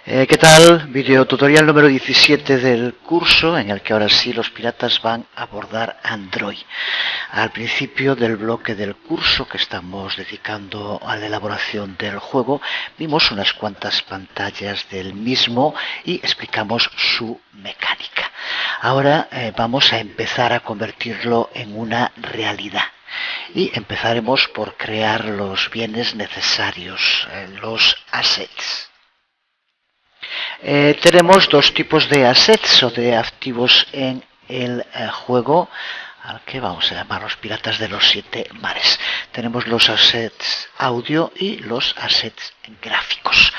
¿Qué tal? Video tutorial número 17 del curso, en el que ahora sí los piratas van a abordar Android. Al principio del bloque del curso que estamos dedicando a la elaboración del juego, vimos unas cuantas pantallas del mismo y explicamos su mecánica. Ahora vamos a empezar a convertirlo en una realidad. Y empezaremos por crear los bienes necesarios, los assets. Tenemos dos tipos de assets o de activos en el juego, al que vamos a llamar los piratas de los 7 mares. Tenemos los assets audio y los assets gráficos.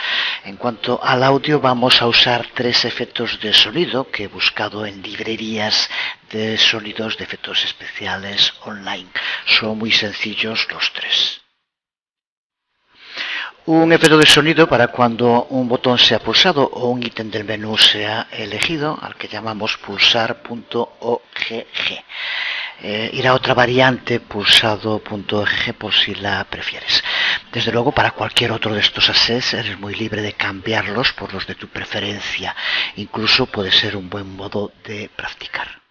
En cuanto al audio, vamos a usar 3 efectos de sonido que he buscado en librerías de sonidos de efectos especiales online. Son muy sencillos los 3. Un efecto de sonido para cuando un botón sea pulsado o un ítem del menú sea elegido, al que llamamos pulsar.ogg. Irá otra variante, pulsado.ogg, por si la prefieres. Desde luego, para cualquier otro de estos assets eres muy libre de cambiarlos por los de tu preferencia. Incluso puede ser un buen modo de practicar.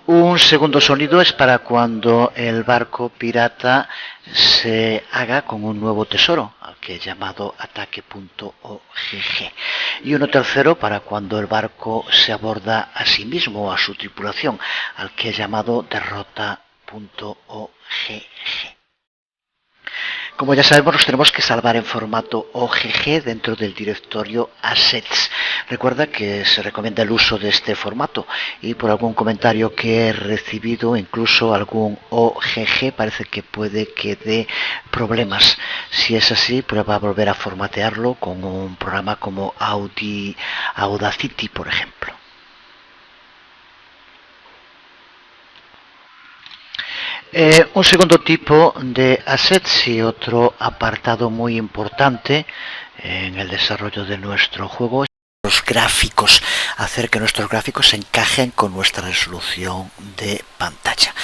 Un segundo sonido es para cuando el barco pirata se haga con un nuevo tesoro, al que he llamado ataque.ogg. Y uno tercero para cuando el barco se aborda a sí mismo o a su tripulación, al que he llamado derrota.ogg. Como ya sabemos, nos tenemos que salvar en formato OGG dentro del directorio Assets. Recuerda que se recomienda el uso de este formato y por algún comentario que he recibido, incluso algún OGG, parece que puede que dé problemas. Si es así, prueba a volver a formatearlo con un programa como Audacity, por ejemplo. Un segundo tipo de assets y otro apartado muy importante en el desarrollo de nuestro juego es los gráficos, hacer que nuestros gráficos encajen con nuestra resolución de pantalla.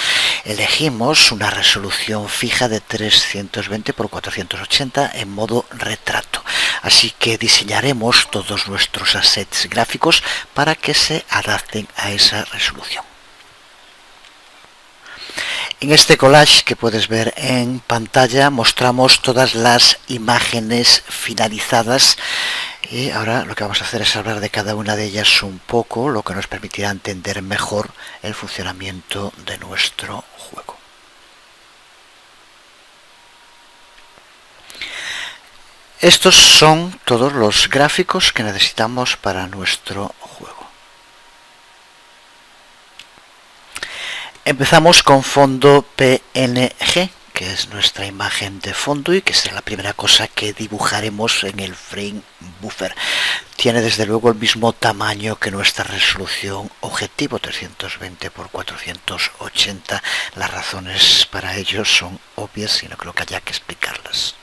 Elegimos una resolución fija de 320 x 480 en modo retrato, así que diseñaremos todos nuestros assets gráficos para que se adapten a esa resolución. En este collage que puedes ver en pantalla mostramos todas las imágenes finalizadas y ahora lo que vamos a hacer es hablar de cada una de ellas un poco, lo que nos permitirá entender mejor el funcionamiento de nuestro juego. Estos son todos los gráficos que necesitamos para nuestro juego. Empezamos con fondo PNG, que es nuestra imagen de fondo y que será la primera cosa que dibujaremos en el frame buffer. Tiene desde luego el mismo tamaño que nuestra resolución objetivo, 320 x 480. Las razones para ello son obvias y no creo que haya que explicarlas.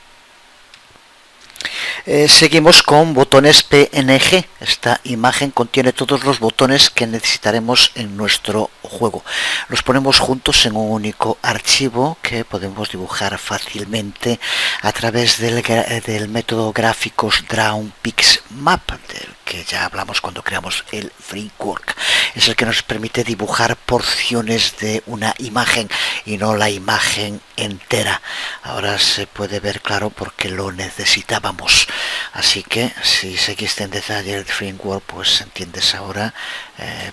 Seguimos con botones PNG. Esta imagen contiene todos los botones que necesitaremos en nuestro juego. Los ponemos juntos en un único archivo que podemos dibujar fácilmente a través del método gráficos DrawPixMap, del que ya hablamos cuando creamos el framework. Es el que nos permite dibujar porciones de una imagen y no la imagen entera. Ahora se puede ver claro porque lo necesitábamos. Así que si seguiste en detalle el framework, pues entiendes ahora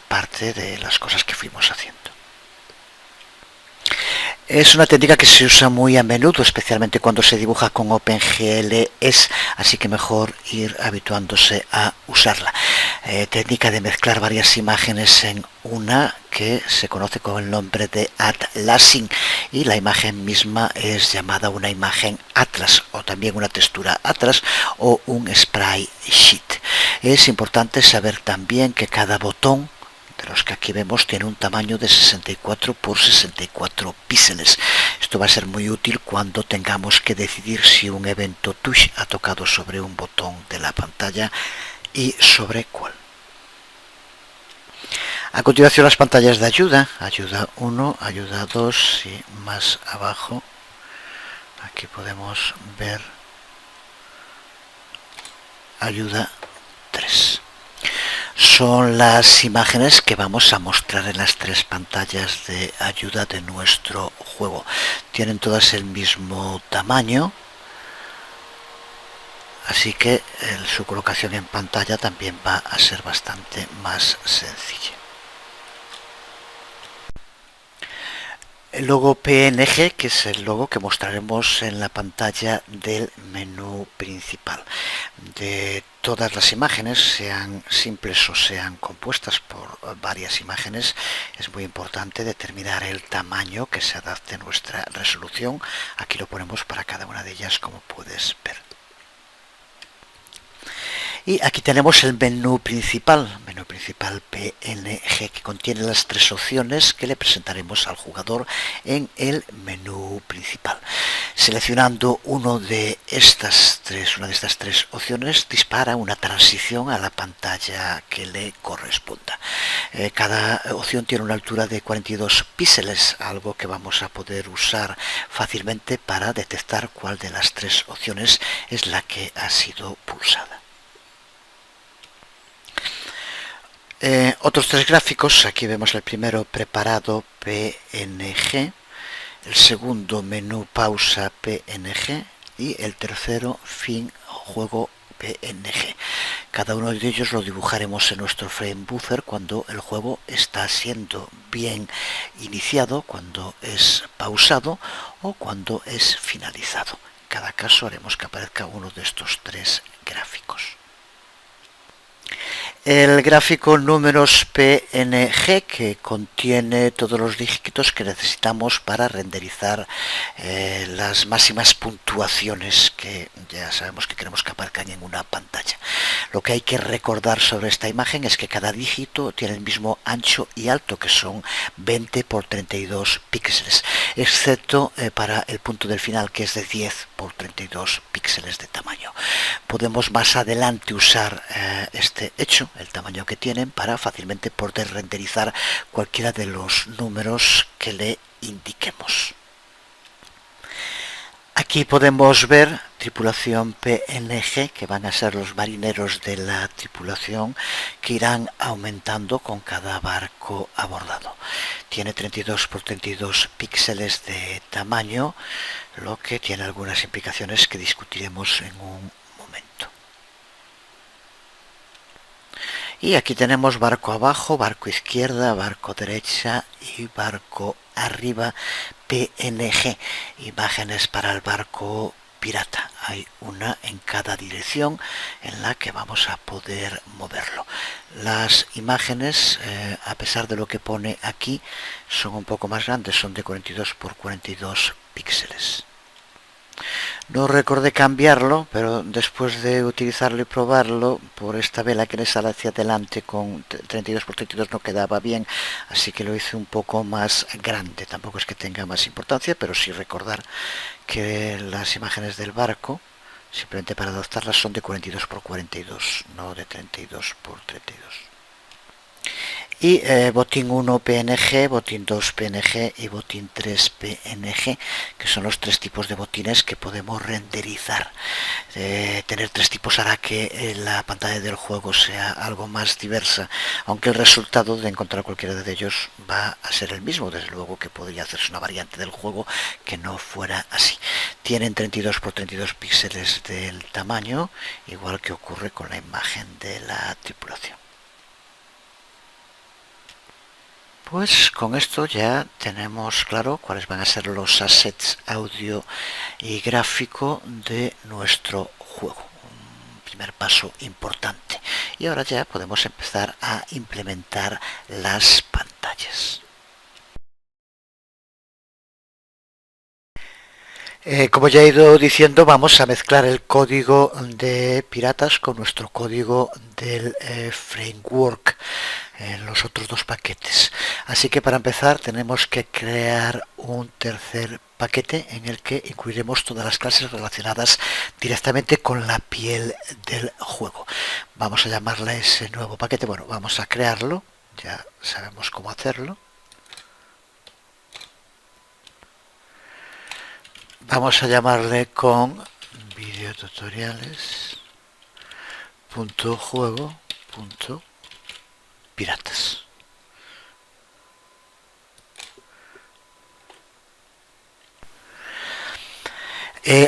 parte de las cosas que fuimos haciendo. Es una técnica que se usa muy a menudo, especialmente cuando se dibuja con OpenGLES, así que mejor ir habituándose a usarla. Técnica de mezclar varias imágenes en una que se conoce con el nombre de atlasing, y la imagen misma es llamada una imagen atlas o también una textura atlas o un sprite sheet. Es importante saber también que cada botón de los que aquí vemos tiene un tamaño de 64 x 64 píxeles. Esto va a ser muy útil cuando tengamos que decidir si un evento touch ha tocado sobre un botón de la pantalla y sobre cuál. A continuación, las pantallas de ayuda, ayuda 1, ayuda 2 y más abajo aquí podemos ver ayuda 3. Son las imágenes que vamos a mostrar en las 3 pantallas de ayuda de nuestro juego. Tienen todas el mismo tamaño, así que su colocación en pantalla también va a ser bastante más sencilla. El logo PNG, que es el logo que mostraremos en la pantalla del menú principal. De todas las imágenes, sean simples o sean compuestas por varias imágenes, es muy importante determinar el tamaño que se adapte a nuestra resolución. Aquí lo ponemos para cada una de ellas, como puedes ver. Y aquí tenemos el menú principal PNG, que contiene las 3 opciones que le presentaremos al jugador en el menú principal. Seleccionando una de estas tres opciones, dispara una transición a la pantalla que le corresponda. Cada opción tiene una altura de 42 píxeles, algo que vamos a poder usar fácilmente para detectar cuál de las 3 opciones es la que ha sido pulsada. Otros 3 gráficos, aquí vemos el primero, preparado PNG, el segundo, menú pausa PNG, y el tercero, fin juego PNG. Cada uno de ellos lo dibujaremos en nuestro frame buffer cuando el juego está siendo bien iniciado, cuando es pausado o cuando es finalizado. En cada caso haremos que aparezca uno de estos 3 gráficos. El gráfico números PNG, que contiene todos los dígitos que necesitamos para renderizar las máximas puntuaciones que ya sabemos que queremos que aparezcan en una pantalla. Lo que hay que recordar sobre esta imagen es que cada dígito tiene el mismo ancho y alto, que son 20 por 32 píxeles, excepto para el punto del final, que es de 10 por 32 píxeles de tamaño. Podemos más adelante usar este hecho, el tamaño que tienen, para fácilmente poder renderizar cualquiera de los números que le indiquemos. Aquí podemos ver tripulación PNG, que van a ser los marineros de la tripulación, que irán aumentando con cada barco abordado. Tiene 32 por 32 píxeles de tamaño, lo que tiene algunas implicaciones que discutiremos en un momento. Y aquí tenemos barco abajo, barco izquierda, barco derecha y barco arriba PNG, imágenes para el barco pirata. Hay una en cada dirección en la que vamos a poder moverlo. Las imágenes, a pesar de lo que pone aquí, son un poco más grandes, son de 42 por 42 píxeles. No recordé cambiarlo, pero después de utilizarlo y probarlo, por esta vela que le sale hacia adelante con 32 por 32 no quedaba bien, así que lo hice un poco más grande. Tampoco es que tenga más importancia, pero sí recordar que las imágenes del barco, simplemente para adaptarlas, son de 42 por 42, no de 32 por 32. Y botín 1 PNG, botín 2 PNG y botín 3 PNG, que son los 3 tipos de botines que podemos renderizar. Tener 3 tipos hará que la pantalla del juego sea algo más diversa, aunque el resultado de encontrar cualquiera de ellos va a ser el mismo. Desde luego que podría hacerse una variante del juego que no fuera así. Tienen 32 por 32 píxeles del tamaño, igual que ocurre con la imagen de la tripulación. Pues con esto ya tenemos claro cuáles van a ser los assets audio y gráfico de nuestro juego. Un primer paso importante. Y ahora ya podemos empezar a implementar las pantallas. Como ya he ido diciendo, vamos a mezclar el código de Piratas con nuestro código del framework en los otros 2 paquetes. Así que para empezar tenemos que crear un tercer paquete en el que incluiremos todas las clases relacionadas directamente con la piel del juego. Vamos a llamarle a ese nuevo paquete, bueno, vamos a crearlo, ya sabemos cómo hacerlo. Vamos a llamarle con videotutoriales juego.piratas.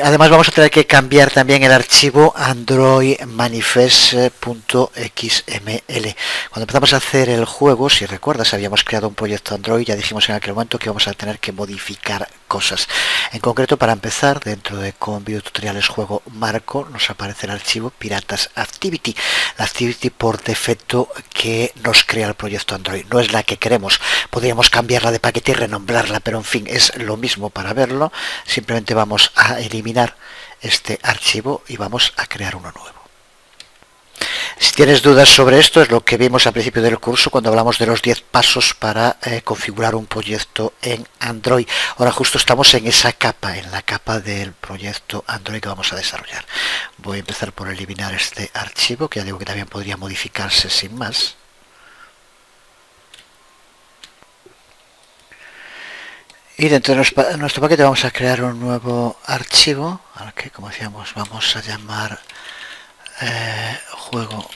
Además vamos a tener que cambiar también el archivo Android manifest.xml. Cuando empezamos a hacer el juego, si recuerdas, habíamos creado un proyecto Android, ya dijimos en aquel momento que vamos a tener que modificar cosas. En concreto, para empezar, dentro de con videotutoriales juego marco, nos aparece el archivo piratas activity. La activity por defecto que nos crea el proyecto Android. No es la que queremos. Podríamos cambiarla de paquete y renombrarla, pero en fin, es lo mismo para verlo. Simplemente vamos a eliminar este archivo y vamos a crear uno nuevo. Si tienes dudas sobre esto, es lo que vimos al principio del curso cuando hablamos de los 10 pasos para configurar un proyecto en Android. Ahora justo estamos en esa capa, en la capa del proyecto Android que vamos a desarrollar. Voy a empezar por eliminar este archivo, que ya digo que también podría modificarse sin más. Y dentro de nuestro paquete vamos a crear un nuevo archivo, al que, como decíamos, vamos a llamar juego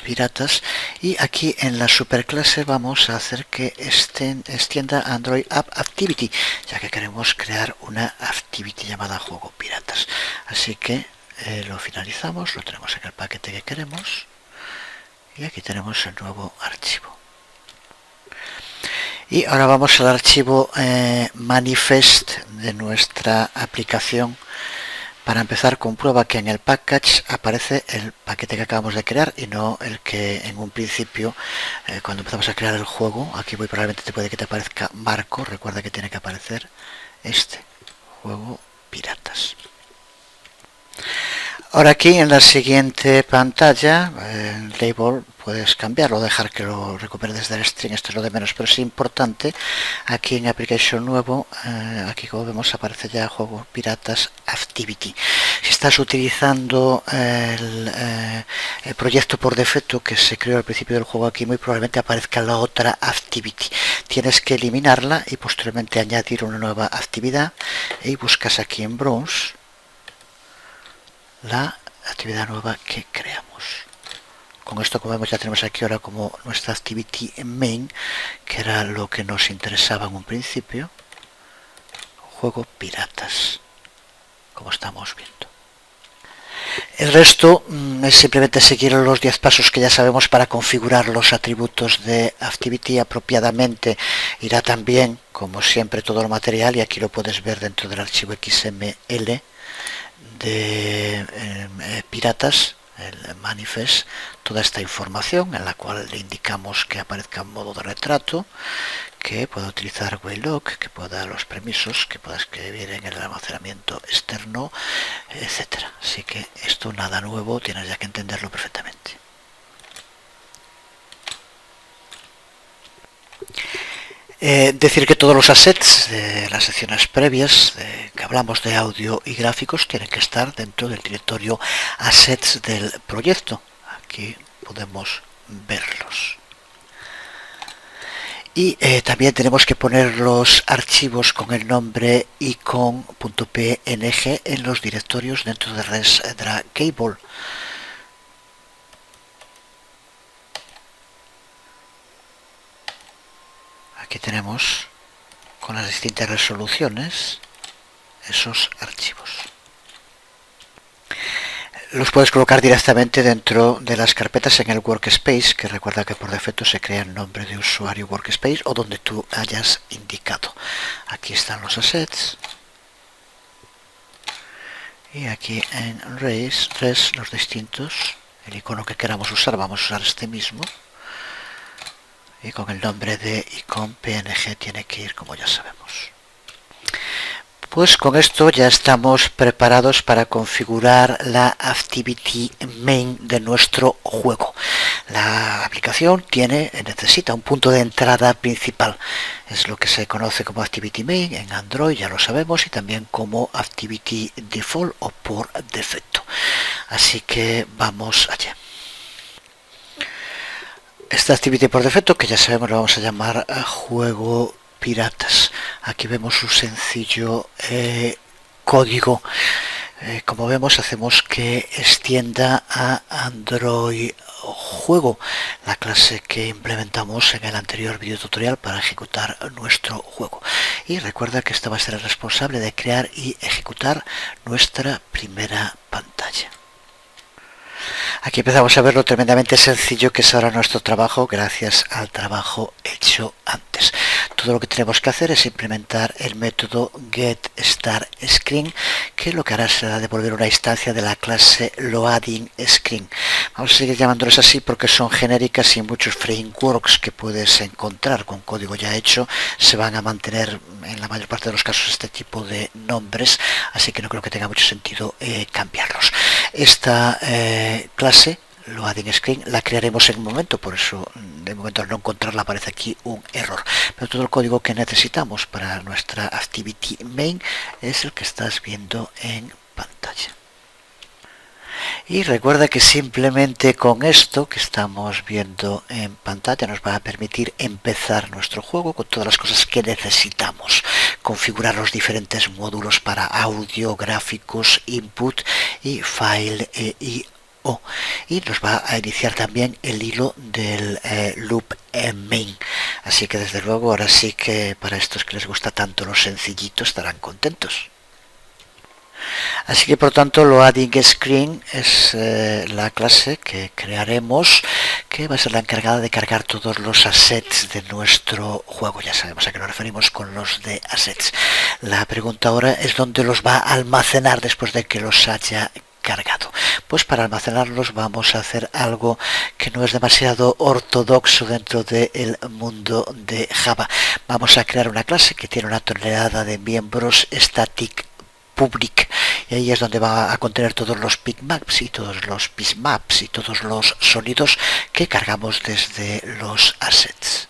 piratas. Y aquí en la superclase vamos a hacer que extienda Android App Activity, ya que queremos crear una activity llamada juego piratas. Así que lo finalizamos, lo tenemos en el paquete que queremos. Y aquí tenemos el nuevo archivo. Y ahora vamos al archivo manifest de nuestra aplicación. Para empezar, comprueba que en el package aparece el paquete que acabamos de crear y no el que en un principio, cuando empezamos a crear el juego, aquí probablemente te puede que te aparezca marco. Recuerda que tiene que aparecer este juego piratas. Ahora aquí en la siguiente pantalla, el label puedes cambiarlo, dejar que lo recupere desde el string, esto es lo de menos, pero es importante. Aquí en Application nuevo, aquí como vemos aparece ya juego piratas activity. Si estás utilizando el proyecto por defecto que se creó al principio del juego, aquí muy probablemente aparezca la otra activity. Tienes que eliminarla y posteriormente añadir una nueva actividad y buscas aquí en Browse la actividad nueva que creamos. Con esto, como vemos, ya tenemos aquí ahora como nuestra activity main, que era lo que nos interesaba en un principio, juego piratas, como estamos viendo. El resto es simplemente seguir los 10 pasos que ya sabemos para configurar los atributos de Activity apropiadamente. Irá también, como siempre, todo el material, y aquí lo puedes ver dentro del archivo XML de piratas, el manifest, toda esta información en la cual le indicamos que aparezca en modo de retrato, que pueda utilizar Waylog, que pueda los permisos, que pueda escribir en el almacenamiento externo, etcétera. Así que esto nada nuevo, tienes ya que entenderlo perfectamente. Decir que todos los assets de las secciones previas que hablamos de audio y gráficos tienen que estar dentro del directorio assets del proyecto. Aquí podemos verlos. Y también tenemos que poner los archivos con el nombre icon.png en los directorios dentro de ResDraGable. Aquí tenemos con las distintas resoluciones esos archivos. Los puedes colocar directamente dentro de las carpetas en el workspace, que recuerda que por defecto se crea el nombre de usuario workspace o donde tú hayas indicado. Aquí están los assets. Y aquí en res los distintos, el icono que queramos usar, vamos a usar este mismo. Y con el nombre de icon PNG tiene que ir, como ya sabemos. Pues con esto ya estamos preparados para configurar la activity main de nuestro juego. La aplicación necesita un punto de entrada principal. Es lo que se conoce como activity main en Android, ya lo sabemos, y también como activity default o por defecto. Así que vamos allá. Esta activity por defecto, que ya sabemos, lo vamos a llamar juego piratas. Aquí vemos un sencillo código. Como vemos, hacemos que extienda a Android Juego, la clase que implementamos en el anterior video tutorial para ejecutar nuestro juego. Y recuerda que esta va a ser el responsable de crear y ejecutar nuestra primera pantalla. Aquí empezamos a ver lo tremendamente sencillo que es ahora nuestro trabajo gracias al trabajo hecho antes. Todo lo que tenemos que hacer es implementar el método getStartScreen, que lo que hará será devolver una instancia de la clase loadingScreen. Vamos a seguir llamándoles así porque son genéricas y muchos frameworks que puedes encontrar con código ya hecho se van a mantener en la mayor parte de los casos este tipo de nombres, así que no creo que tenga mucho sentido cambiarlos. Esta clase loadingScreen la crearemos en un momento, por eso de momento al no encontrarla aparece aquí un error, pero todo el código que necesitamos para nuestra activity main es el que estás viendo en pantalla. Y recuerda que simplemente con esto que estamos viendo en pantalla nos va a permitir empezar nuestro juego con todas las cosas que necesitamos. Configurar los diferentes módulos para audio, gráficos, input y file y nos va a iniciar también el hilo del loop main. Así que desde luego ahora sí que para estos que les gusta tanto lo sencillito estarán contentos. Así que por tanto loadingScreen es la clase que crearemos, que va a ser la encargada de cargar todos los assets de nuestro juego. Ya sabemos a qué nos referimos con los de assets. La pregunta ahora es dónde los va a almacenar después de que los haya cargado. Pues para almacenarlos vamos a hacer algo que no es demasiado ortodoxo dentro del mundo de Java. Vamos a crear una clase que tiene una tonelada de miembros static public, y ahí es donde va a contener todos los bitmaps y todos los pismaps y todos los sonidos que cargamos desde los assets.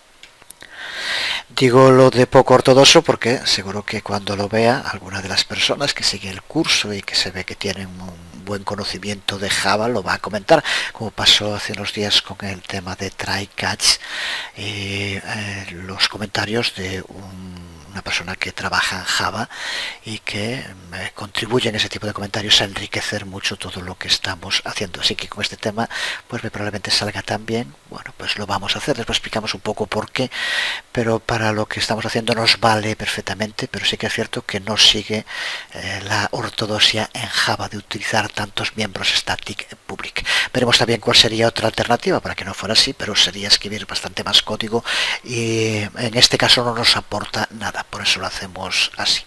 Digo lo de poco ortodoxo porque seguro que cuando lo vea alguna de las personas que sigue el curso y que se ve que tienen un buen conocimiento de Java lo va a comentar, como pasó hace unos días con el tema de try catch y los comentarios de una persona que trabaja en Java y que contribuye en ese tipo de comentarios a enriquecer mucho todo lo que estamos haciendo. Así que con este tema pues probablemente salga también. Bueno, pues lo vamos a hacer, después explicamos un poco por qué, pero para lo que estamos haciendo nos vale perfectamente, pero sí que es cierto que no sigue la ortodoxia en Java de utilizar tantos miembros static public. Veremos también cuál sería otra alternativa para que no fuera así, pero sería escribir bastante más código y en este caso no nos aporta nada, por eso lo hacemos así.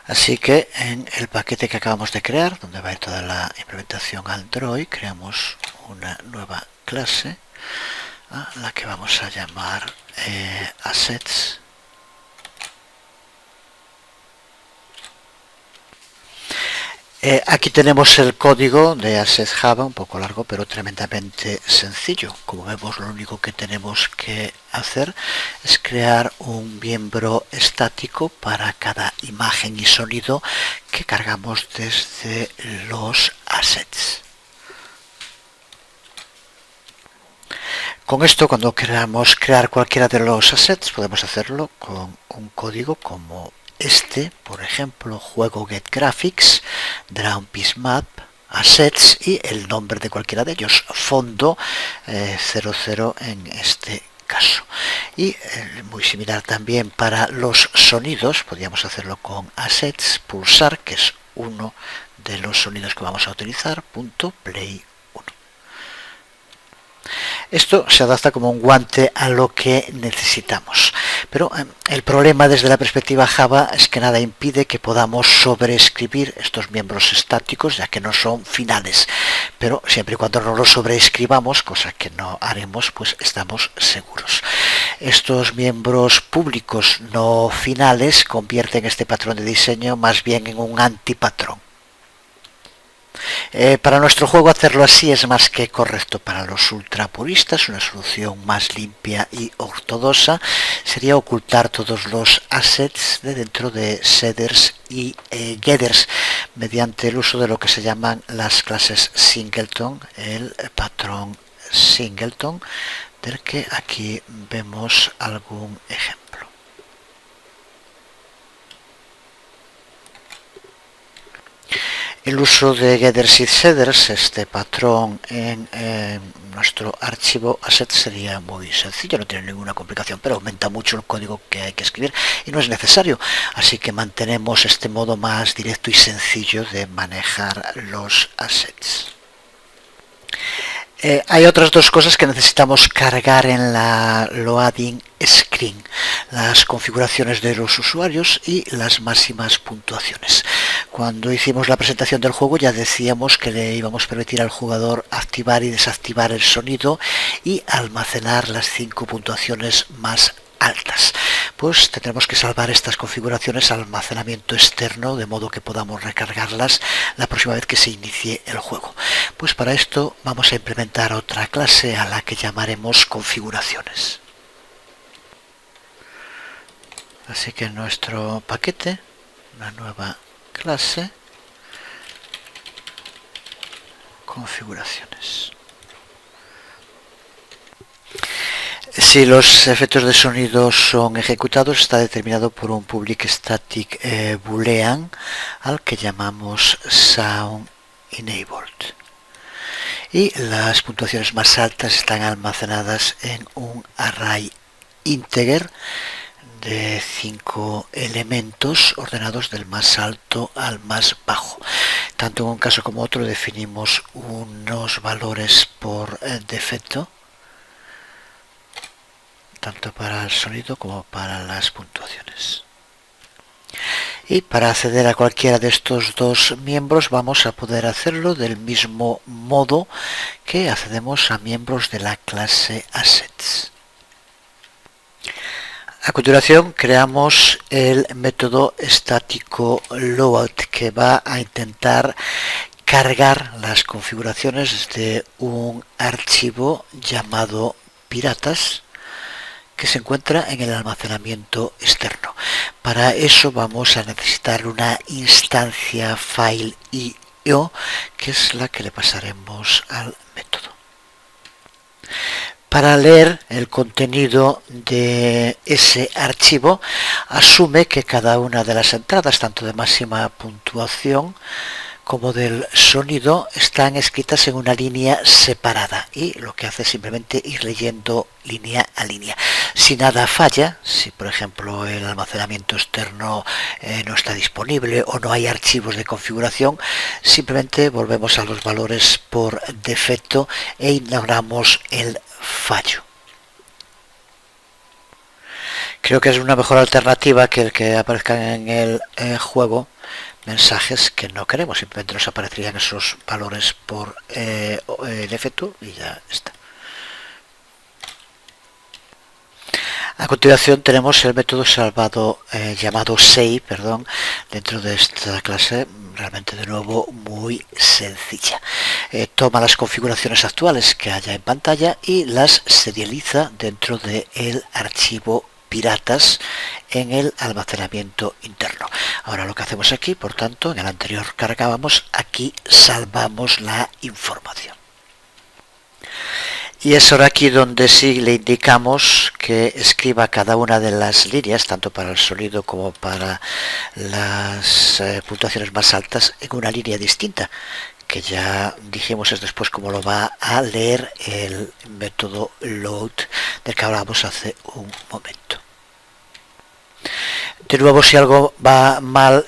Así que en el paquete que acabamos de crear, donde va a ir toda la implementación Android, creamos una nueva clase a la que vamos a llamar assets. Aquí tenemos el código de Assets Java, un poco largo pero tremendamente sencillo. Como vemos, lo único que tenemos que hacer es crear un miembro estático para cada imagen y sonido que cargamos desde los assets. Con esto, cuando queramos crear cualquiera de los assets, podemos hacerlo con un código como este, por ejemplo, juego getGraphics, drawPieceMap, assets y el nombre de cualquiera de ellos, fondo 00 en este caso. Y muy similar también para los sonidos, podríamos hacerlo con assets, pulsar, que es uno de los sonidos que vamos a utilizar, punto play. Esto se adapta como un guante a lo que necesitamos. Pero el problema desde la perspectiva Java es que nada impide que podamos sobreescribir estos miembros estáticos, ya que no son finales. Pero siempre y cuando no los sobreescribamos, cosa que no haremos, pues estamos seguros. Estos miembros públicos no finales convierten este patrón de diseño más bien en un antipatrón. Para nuestro juego hacerlo así es más que correcto. Para los ultrapuristas, una solución más limpia y ortodoxa sería ocultar todos los assets de dentro de setters y getters mediante el uso de lo que se llaman las clases singleton, el patrón singleton, del que aquí vemos algún ejemplo. El uso de getters y setters, este patrón en nuestro archivo asset, sería muy sencillo, no tiene ninguna complicación, pero aumenta mucho el código que hay que escribir y no es necesario, así que mantenemos este modo más directo y sencillo de manejar los assets. Hay otras dos cosas que necesitamos cargar en la loading screen: las configuraciones de los usuarios y las máximas puntuaciones. Cuando hicimos la presentación del juego ya decíamos que le íbamos a permitir al jugador activar y desactivar el sonido y almacenar las 5 puntuaciones más altas. Pues tendremos que salvar estas configuraciones al almacenamiento externo, de modo que podamos recargarlas la próxima vez que se inicie el juego. Pues para esto vamos a implementar otra clase a la que llamaremos configuraciones. Así que en nuestro paquete, una nueva clase, configuraciones. Si los efectos de sonido son ejecutados, está determinado por un public static boolean al que llamamos sound enabled. Y las puntuaciones más altas están almacenadas en un array integer de 5 elementos ordenados del más alto al más bajo. Tanto en un caso como otro definimos unos valores por defecto, tanto para el sonido como para las puntuaciones. Y para acceder a cualquiera de estos dos miembros vamos a poder hacerlo del mismo modo que accedemos a miembros de la clase assets. A continuación creamos el método estático load, que va a intentar cargar las configuraciones de un archivo llamado piratas, que se encuentra en el almacenamiento externo. Para eso vamos a necesitar una instancia file.io, que es la que le pasaremos al método. Para leer el contenido de ese archivo, asume que cada una de las entradas, tanto de máxima puntuación como del sonido, están escritas en una línea separada, y lo que hace es simplemente ir leyendo línea a línea. Si nada falla, si por ejemplo el almacenamiento externo no está disponible o no hay archivos de configuración, simplemente volvemos a los valores por defecto e ignoramos el fallo. Creo que es una mejor alternativa que el que aparezcan en el juego mensajes que no queremos. Simplemente nos aparecerían esos valores por defecto y ya está. A continuación tenemos el método llamado save, dentro de esta clase, realmente de nuevo muy sencilla. Toma las configuraciones actuales que haya en pantalla y las serializa dentro del archivo piratas en el almacenamiento interno. Ahora lo que hacemos aquí, por tanto, en el anterior cargábamos, aquí salvamos la información. Y es ahora aquí donde sí le indicamos que escriba cada una de las líneas, tanto para el sonido como para las puntuaciones más altas, en una línea distinta, que ya dijimos es después cómo lo va a leer el método load del que hablábamos hace un momento. De nuevo, si algo va mal,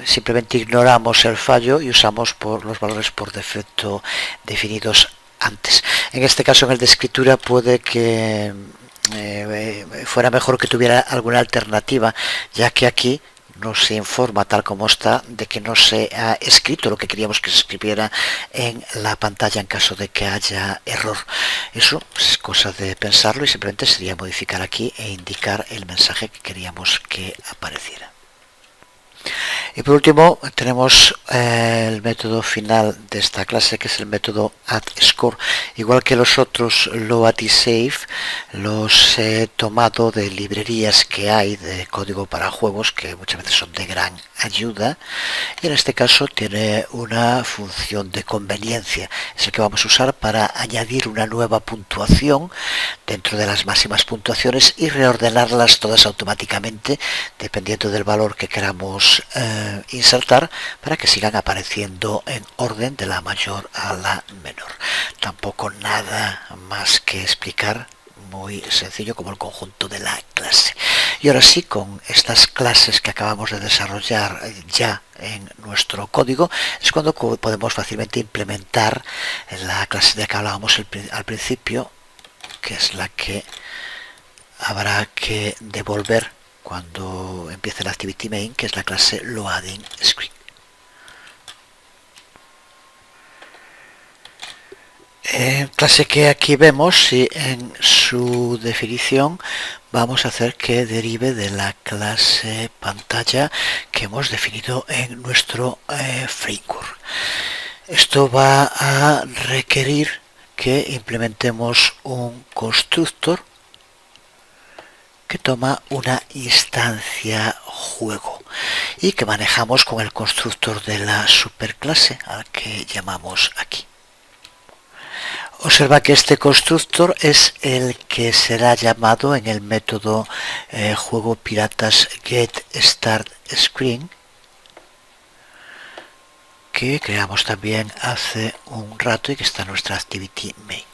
simplemente ignoramos el fallo y usamos los valores por defecto definidos antes. En este caso, en el de escritura, puede que fuera mejor que tuviera alguna alternativa, ya que aquí no se informa, tal como está, de que no se ha escrito lo que queríamos que se escribiera en la pantalla en caso de que haya error. Eso es cosa de pensarlo y simplemente sería modificar aquí e indicar el mensaje que queríamos que apareciera. Y por último tenemos el método final de esta clase, que es el método addScore. Igual que los otros load y save, los he tomado de librerías que hay de código para juegos, que muchas veces son de gran ayuda, y en este caso tiene una función de conveniencia. Es el que vamos a usar para añadir una nueva puntuación dentro de las máximas puntuaciones y reordenarlas todas automáticamente dependiendo del valor que queramos insertar para que sigan apareciendo en orden de la mayor a la menor. Tampoco nada más que explicar, muy sencillo como el conjunto de la clase. Y ahora sí, con estas clases que acabamos de desarrollar ya en nuestro código, es cuando podemos fácilmente implementar la clase de la que hablábamos al principio, que es la que habrá que devolver cuando empiece la activity main, que es la clase loading screen. Clase que aquí vemos, y en su definición vamos a hacer que derive de la clase pantalla que hemos definido en nuestro framework. Esto va a requerir que implementemos un constructor que toma una instancia juego y que manejamos con el constructor de la superclase al que llamamos aquí. Observa que este constructor es el que será llamado en el método juego piratas getStartScreen, que creamos también hace un rato y que está en nuestra activity main.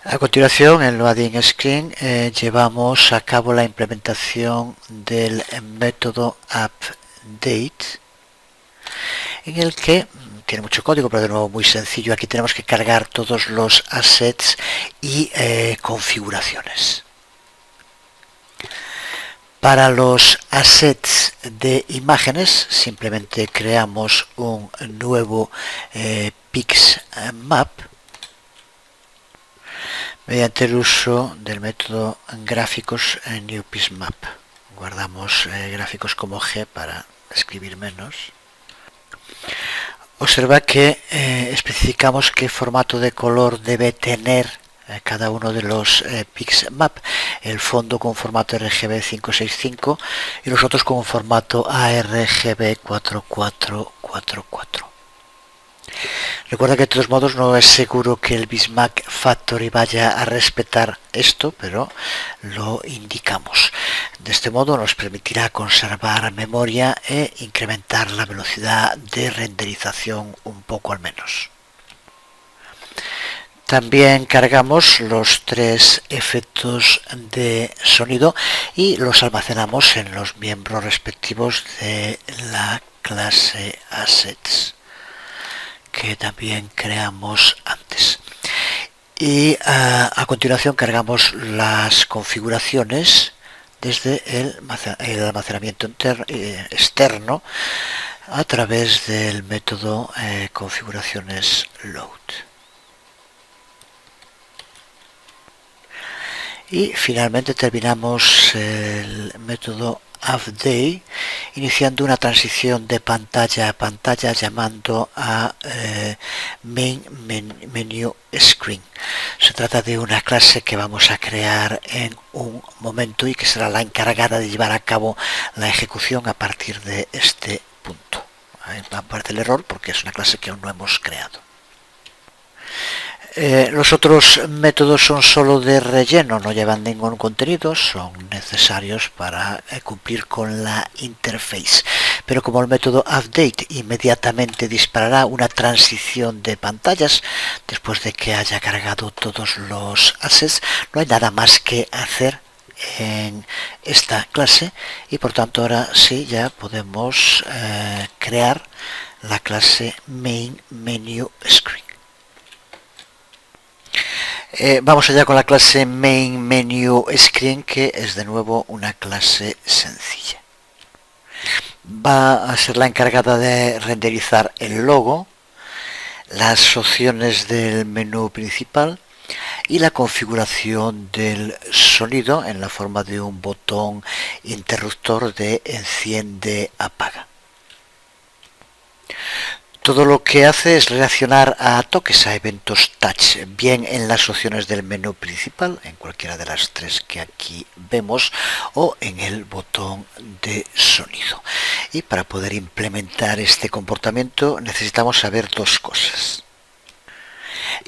A continuación, en loading screen llevamos a cabo la implementación del método update, en el que tiene mucho código, pero de nuevo muy sencillo. Aquí tenemos que cargar todos los assets y configuraciones. Para los assets de imágenes simplemente creamos un nuevo pixmap mediante el uso del método gráficos newPixMap. Guardamos gráficos como G para escribir menos. Observa que especificamos qué formato de color debe tener cada uno de los pixmap, el fondo con formato RGB 565 y los otros con formato ARGB 4444. Recuerda que de todos modos no es seguro que el Bismack Factory vaya a respetar esto, pero lo indicamos. De este modo nos permitirá conservar memoria e incrementar la velocidad de renderización un poco al menos. También cargamos los 3 efectos de sonido y los almacenamos en los miembros respectivos de la clase Assets, que también creamos antes. Y a continuación cargamos las configuraciones desde el almacenamiento externo a través del método configuraciones load. Y finalmente terminamos el método update iniciando una transición de pantalla a pantalla llamando a main menu screen. Se trata de una clase que vamos a crear en un momento y que será la encargada de llevar a cabo la ejecución a partir de este punto. Ahí parte el error porque es una clase que aún no hemos creado. Los otros métodos son solo de relleno, no llevan ningún contenido, son necesarios para cumplir con la interface. Pero como el método update inmediatamente disparará una transición de pantallas después de que haya cargado todos los assets, no hay nada más que hacer en esta clase y por tanto ahora sí ya podemos crear la clase main menu screen. Vamos allá con la clase main menu screen, que es de nuevo una clase sencilla. Va a ser la encargada de renderizar el logo, las opciones del menú principal y la configuración del sonido en la forma de un botón interruptor de enciende-apaga. Todo lo que hace es reaccionar a toques, a eventos touch, bien en las opciones del menú principal, en cualquiera de las 3 que aquí vemos, o en el botón de sonido. Y para poder implementar este comportamiento necesitamos saber 2 cosas.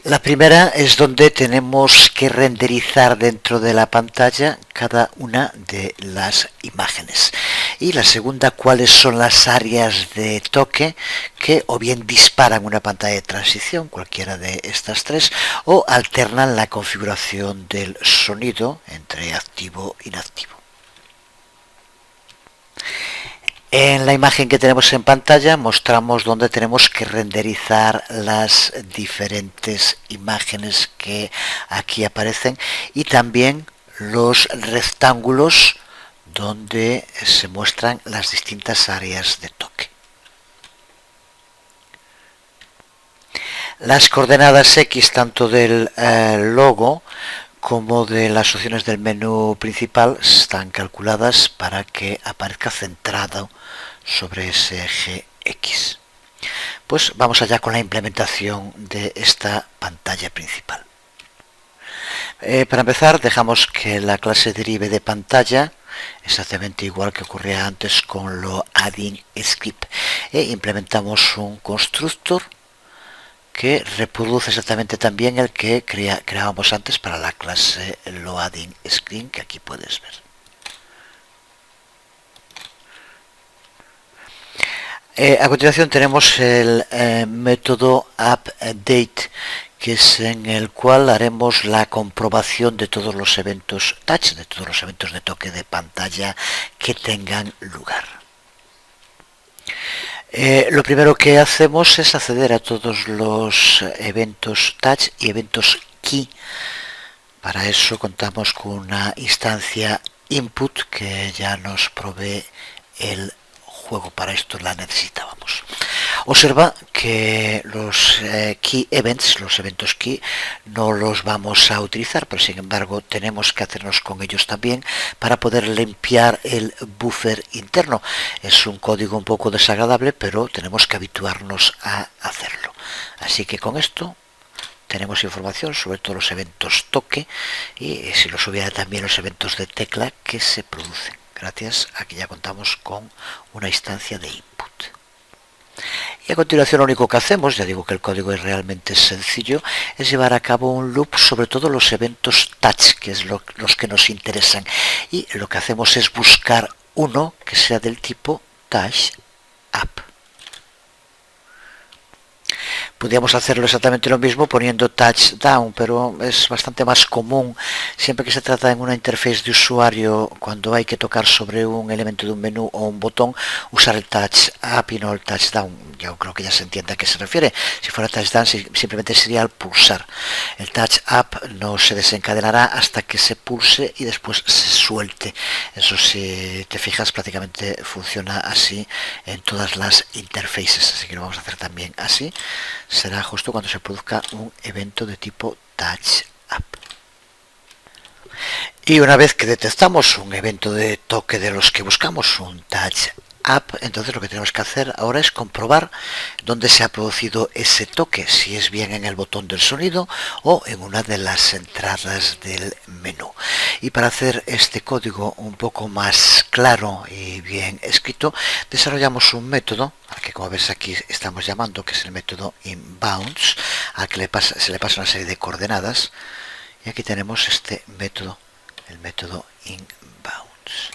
La primera es donde tenemos que renderizar dentro de la pantalla cada una de las imágenes. Y la segunda, cuáles son las áreas de toque que o bien disparan una pantalla de transición, cualquiera de estas tres, o alternan la configuración del sonido entre activo e inactivo. En la imagen que tenemos en pantalla mostramos dónde tenemos que renderizar las diferentes imágenes que aquí aparecen y también los rectángulos donde se muestran las distintas áreas de toque. Las coordenadas X tanto del logo como de las opciones del menú principal están calculadas para que aparezca centrado sobre ese eje X. Pues vamos allá con la implementación de esta pantalla principal. Para empezar, dejamos que la clase derive de pantalla, exactamente igual que ocurría antes con lo adding script, e implementamos un constructor que reproduce exactamente también el que creábamos antes para la clase loadingScreen, que aquí puedes ver. A continuación tenemos el método update, que es en el cual haremos la comprobación de todos los eventos touch, de todos los eventos de toque de pantalla que tengan lugar. Lo primero que hacemos es acceder a todos los eventos touch y eventos key. Para eso contamos con una instancia input que ya nos provee el juego. Para esto la necesitábamos. Observa que los key events, los eventos key, no los vamos a utilizar, pero sin embargo tenemos que hacernos con ellos también para poder limpiar el buffer interno. Es un código un poco desagradable, pero tenemos que habituarnos a hacerlo. Así que con esto tenemos información sobre todos los eventos toque y si los hubiera también los eventos de tecla que se producen, gracias a que ya contamos con una instancia de input. Y a continuación lo único que hacemos, ya digo que el código es realmente sencillo, es llevar a cabo un loop sobre todo los eventos touch, que es los que nos interesan. Y lo que hacemos es buscar uno que sea del tipo touch up. Podríamos hacerlo exactamente lo mismo poniendo touchdown, pero es bastante más común siempre que se trata en una interface de usuario, cuando hay que tocar sobre un elemento de un menú o un botón, usar el touch up y no el touchdown. Yo creo que ya se entiende a qué se refiere. Si fuera touchdown simplemente sería al pulsar. El touch up no se desencadenará hasta que se pulse y después se suelte. Eso, si te fijas, prácticamente funciona así en todas las interfaces, así que lo vamos a hacer también así. Será justo cuando se produzca un evento de tipo touch up. Y una vez que detectamos un evento de toque de los que buscamos, un touch up, entonces lo que tenemos que hacer ahora es comprobar dónde se ha producido ese toque, si es bien en el botón del sonido o en una de las entradas del menú. Y para hacer este código un poco más claro y bien escrito, desarrollamos un método al que, como ves aquí, estamos llamando, que es el método inbounds, al que se le pasa una serie de coordenadas, y aquí tenemos este método, el método inbounds,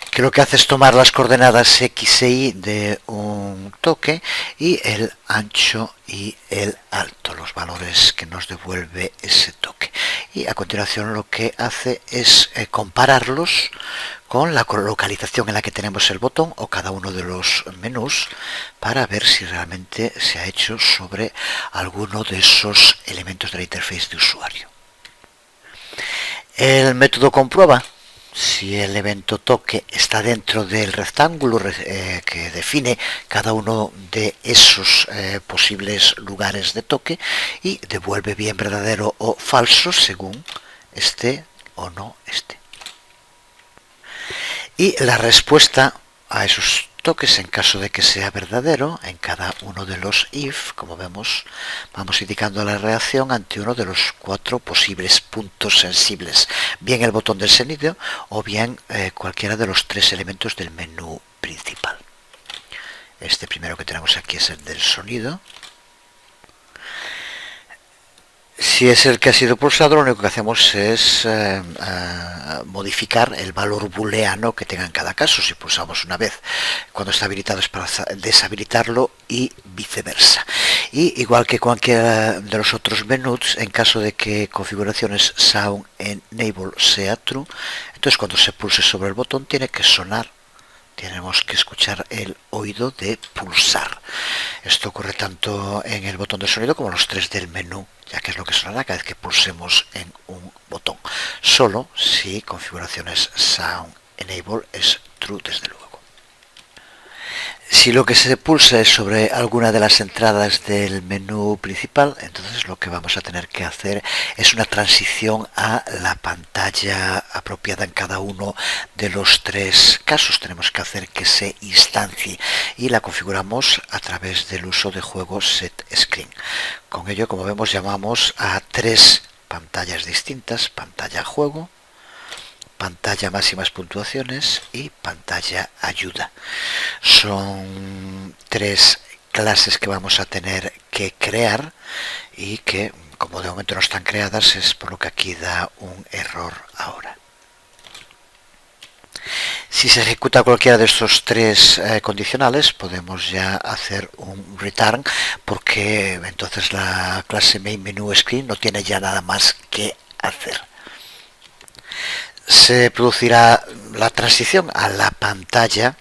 que lo que hace es tomar las coordenadas X e Y de un toque y el ancho y el alto, los valores que nos devuelve ese toque. Y a continuación lo que hace es compararlos con la localización en la que tenemos el botón o cada uno de los menús para ver si realmente se ha hecho sobre alguno de esos elementos de la interface de usuario. El método comprueba si el evento toque está dentro del rectángulo que define cada uno de esos posibles lugares de toque y devuelve bien verdadero o falso según esté o no esté. Y la respuesta a esos toques, en caso de que sea verdadero, en cada uno de los if, como vemos, vamos indicando la reacción ante uno de los 4 posibles puntos sensibles, bien el botón del sonido o bien cualquiera de los 3 elementos del menú principal. Este primero que tenemos aquí es el del sonido. Si es el que ha sido pulsado, lo único que hacemos es modificar el valor booleano que tenga en cada caso. Si pulsamos una vez cuando está habilitado es para deshabilitarlo y viceversa. Y igual que cualquiera de los otros menús, en caso de que configuraciones Sound Enable sea true, entonces cuando se pulse sobre el botón tiene que sonar. Tenemos que escuchar el oído de pulsar. Esto ocurre tanto en el botón de sonido como en los tres del menú, ya que es lo que sonará cada vez que pulsemos en un botón. Solo si configuraciones Sound Enable es true, desde luego. Si lo que se pulsa es sobre alguna de las entradas del menú principal, entonces lo que vamos a tener que hacer es una transición a la pantalla apropiada en cada uno de los tres casos. Tenemos que hacer que se instancie y la configuramos a través del uso de juego Set Screen. Con ello, como vemos, llamamos a tres pantallas distintas: pantalla juego, pantalla máximas puntuaciones y pantalla ayuda. Son tres clases que vamos a tener que crear y que, como de momento no están creadas, es por lo que aquí da un error ahora. Si se ejecuta cualquiera de estos tres condicionales, podemos ya hacer un return, porque entonces la clase main menu screen no tiene ya nada más que hacer. Se producirá la transición a la pantalla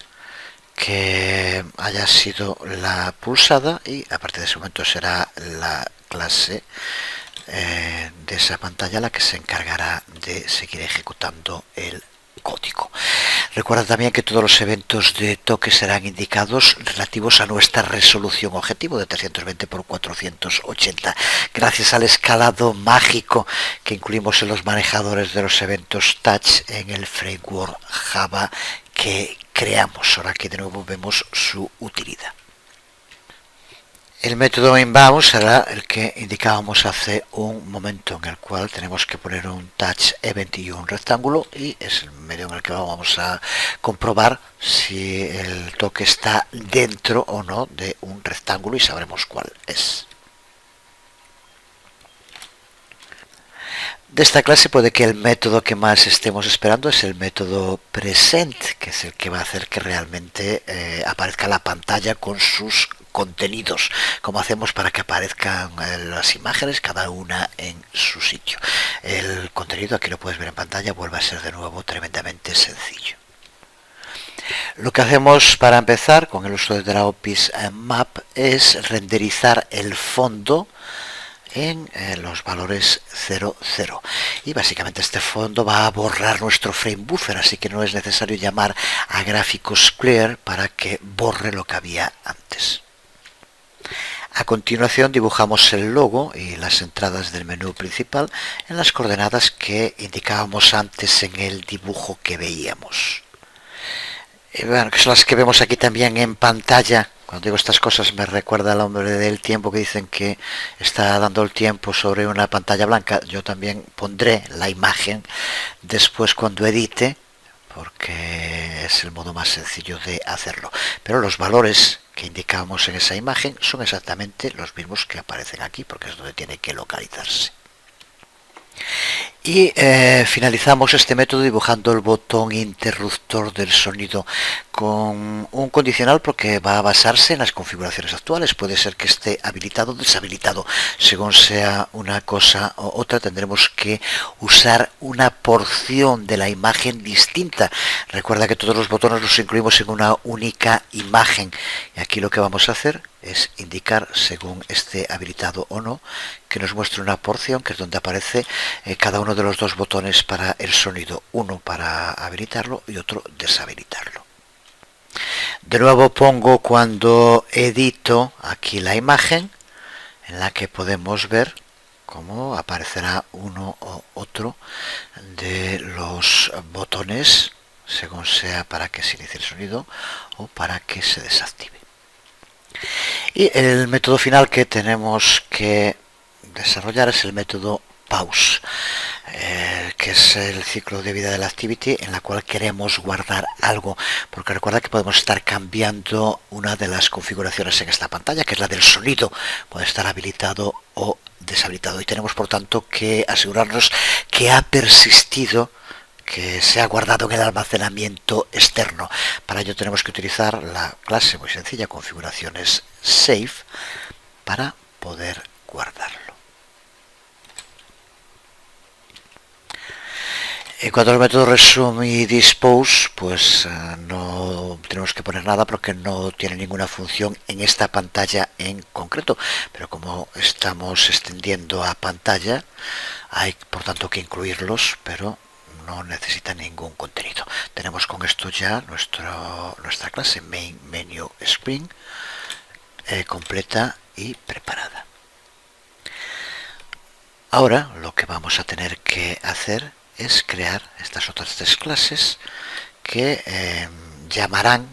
que haya sido la pulsada y a partir de ese momento será la clase de esa pantalla la que se encargará de seguir ejecutando el código. Recuerda también que todos los eventos de toque serán indicados relativos a nuestra resolución objetivo de 320 por 480, gracias al escalado mágico que incluimos en los manejadores de los eventos touch en el framework Java que creamos. Ahora que de nuevo vemos su utilidad. El método inbound será el que indicábamos hace un momento, en el cual tenemos que poner un touch event y un rectángulo, y es el medio en el que vamos a comprobar si el toque está dentro o no de un rectángulo y sabremos cuál es. De esta clase puede que el método que más estemos esperando es el método present, que es el que va a hacer que realmente aparezca la pantalla con sus contenidos, como hacemos para que aparezcan las imágenes cada una en su sitio. El contenido, aquí lo puedes ver en pantalla, vuelve a ser de nuevo tremendamente sencillo. Lo que hacemos para empezar con el uso de Drawpiece Map es renderizar el fondo en los valores 0, 0, y básicamente este fondo va a borrar nuestro frame buffer, así que no es necesario llamar a gráficos clear para que borre lo que había antes. A continuación dibujamos el logo y las entradas del menú principal en las coordenadas que indicábamos antes en el dibujo que veíamos. Bueno, que son las que vemos aquí también en pantalla. Cuando digo estas cosas me recuerda al hombre del tiempo que dicen que está dando el tiempo sobre una pantalla blanca. Yo también pondré la imagen después cuando edite, porque es el modo más sencillo de hacerlo. Pero los valores que indicamos en esa imagen son exactamente los mismos que aparecen aquí, porque es donde tiene que localizarse. Y finalizamos este método dibujando el botón interruptor del sonido con un condicional, porque va a basarse en las configuraciones actuales. Puede ser que esté habilitado o deshabilitado. Según sea una cosa o otra, tendremos que usar una porción de la imagen distinta. Recuerda que todos los botones los incluimos en una única imagen, y aquí lo que vamos a hacer es indicar, según esté habilitado o no, que nos muestre una porción, que es donde aparece cada uno de los dos botones para el sonido, uno para habilitarlo y otro deshabilitarlo. De nuevo pongo cuando edito aquí la imagen, en la que podemos ver cómo aparecerá uno o otro de los botones, según sea para que se inicie el sonido o para que se desactive. Y el método final que tenemos que desarrollar es el método pause, que es el ciclo de vida de la activity, en la cual queremos guardar algo, porque recuerda que podemos estar cambiando una de las configuraciones en esta pantalla, que es la del sonido. Puede estar habilitado o deshabilitado y tenemos por tanto que asegurarnos que ha persistido, que se ha guardado en el almacenamiento externo. Para ello tenemos que utilizar la clase muy sencilla, configuraciones save, para poder guardarlo. En cuanto al método resume y dispose, pues no tenemos que poner nada porque no tiene ninguna función en esta pantalla en concreto. Pero como estamos extendiendo a pantalla, hay por tanto que incluirlos, pero no necesita ningún contenido. Tenemos con esto ya nuestra clase main menu screen completa y preparada. Ahora lo que vamos a tener que hacer es crear estas otras tres clases que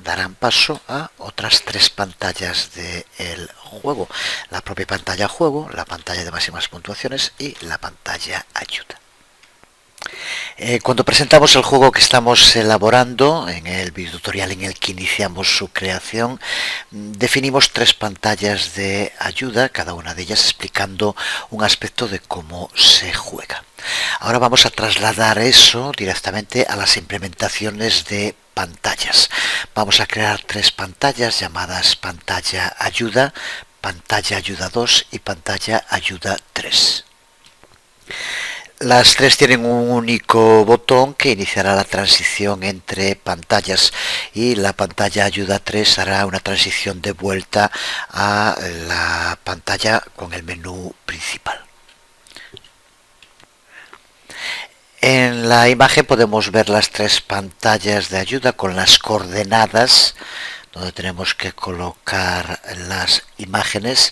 darán paso a otras tres pantallas del juego. La propia pantalla juego, la pantalla de máximas puntuaciones y la pantalla ayuda. Cuando presentamos el juego que estamos elaborando, en el videotutorial en el que iniciamos su creación, definimos tres pantallas de ayuda, cada una de ellas explicando un aspecto de cómo se juega. Ahora vamos a trasladar eso directamente a las implementaciones de pantallas. Vamos a crear tres pantallas llamadas pantalla ayuda 2 y pantalla ayuda 3. Las tres tienen un único botón que iniciará la transición entre pantallas y la pantalla ayuda 3 hará una transición de vuelta a la pantalla con el menú principal. En la imagen podemos ver las tres pantallas de ayuda con las coordenadas donde tenemos que colocar las imágenes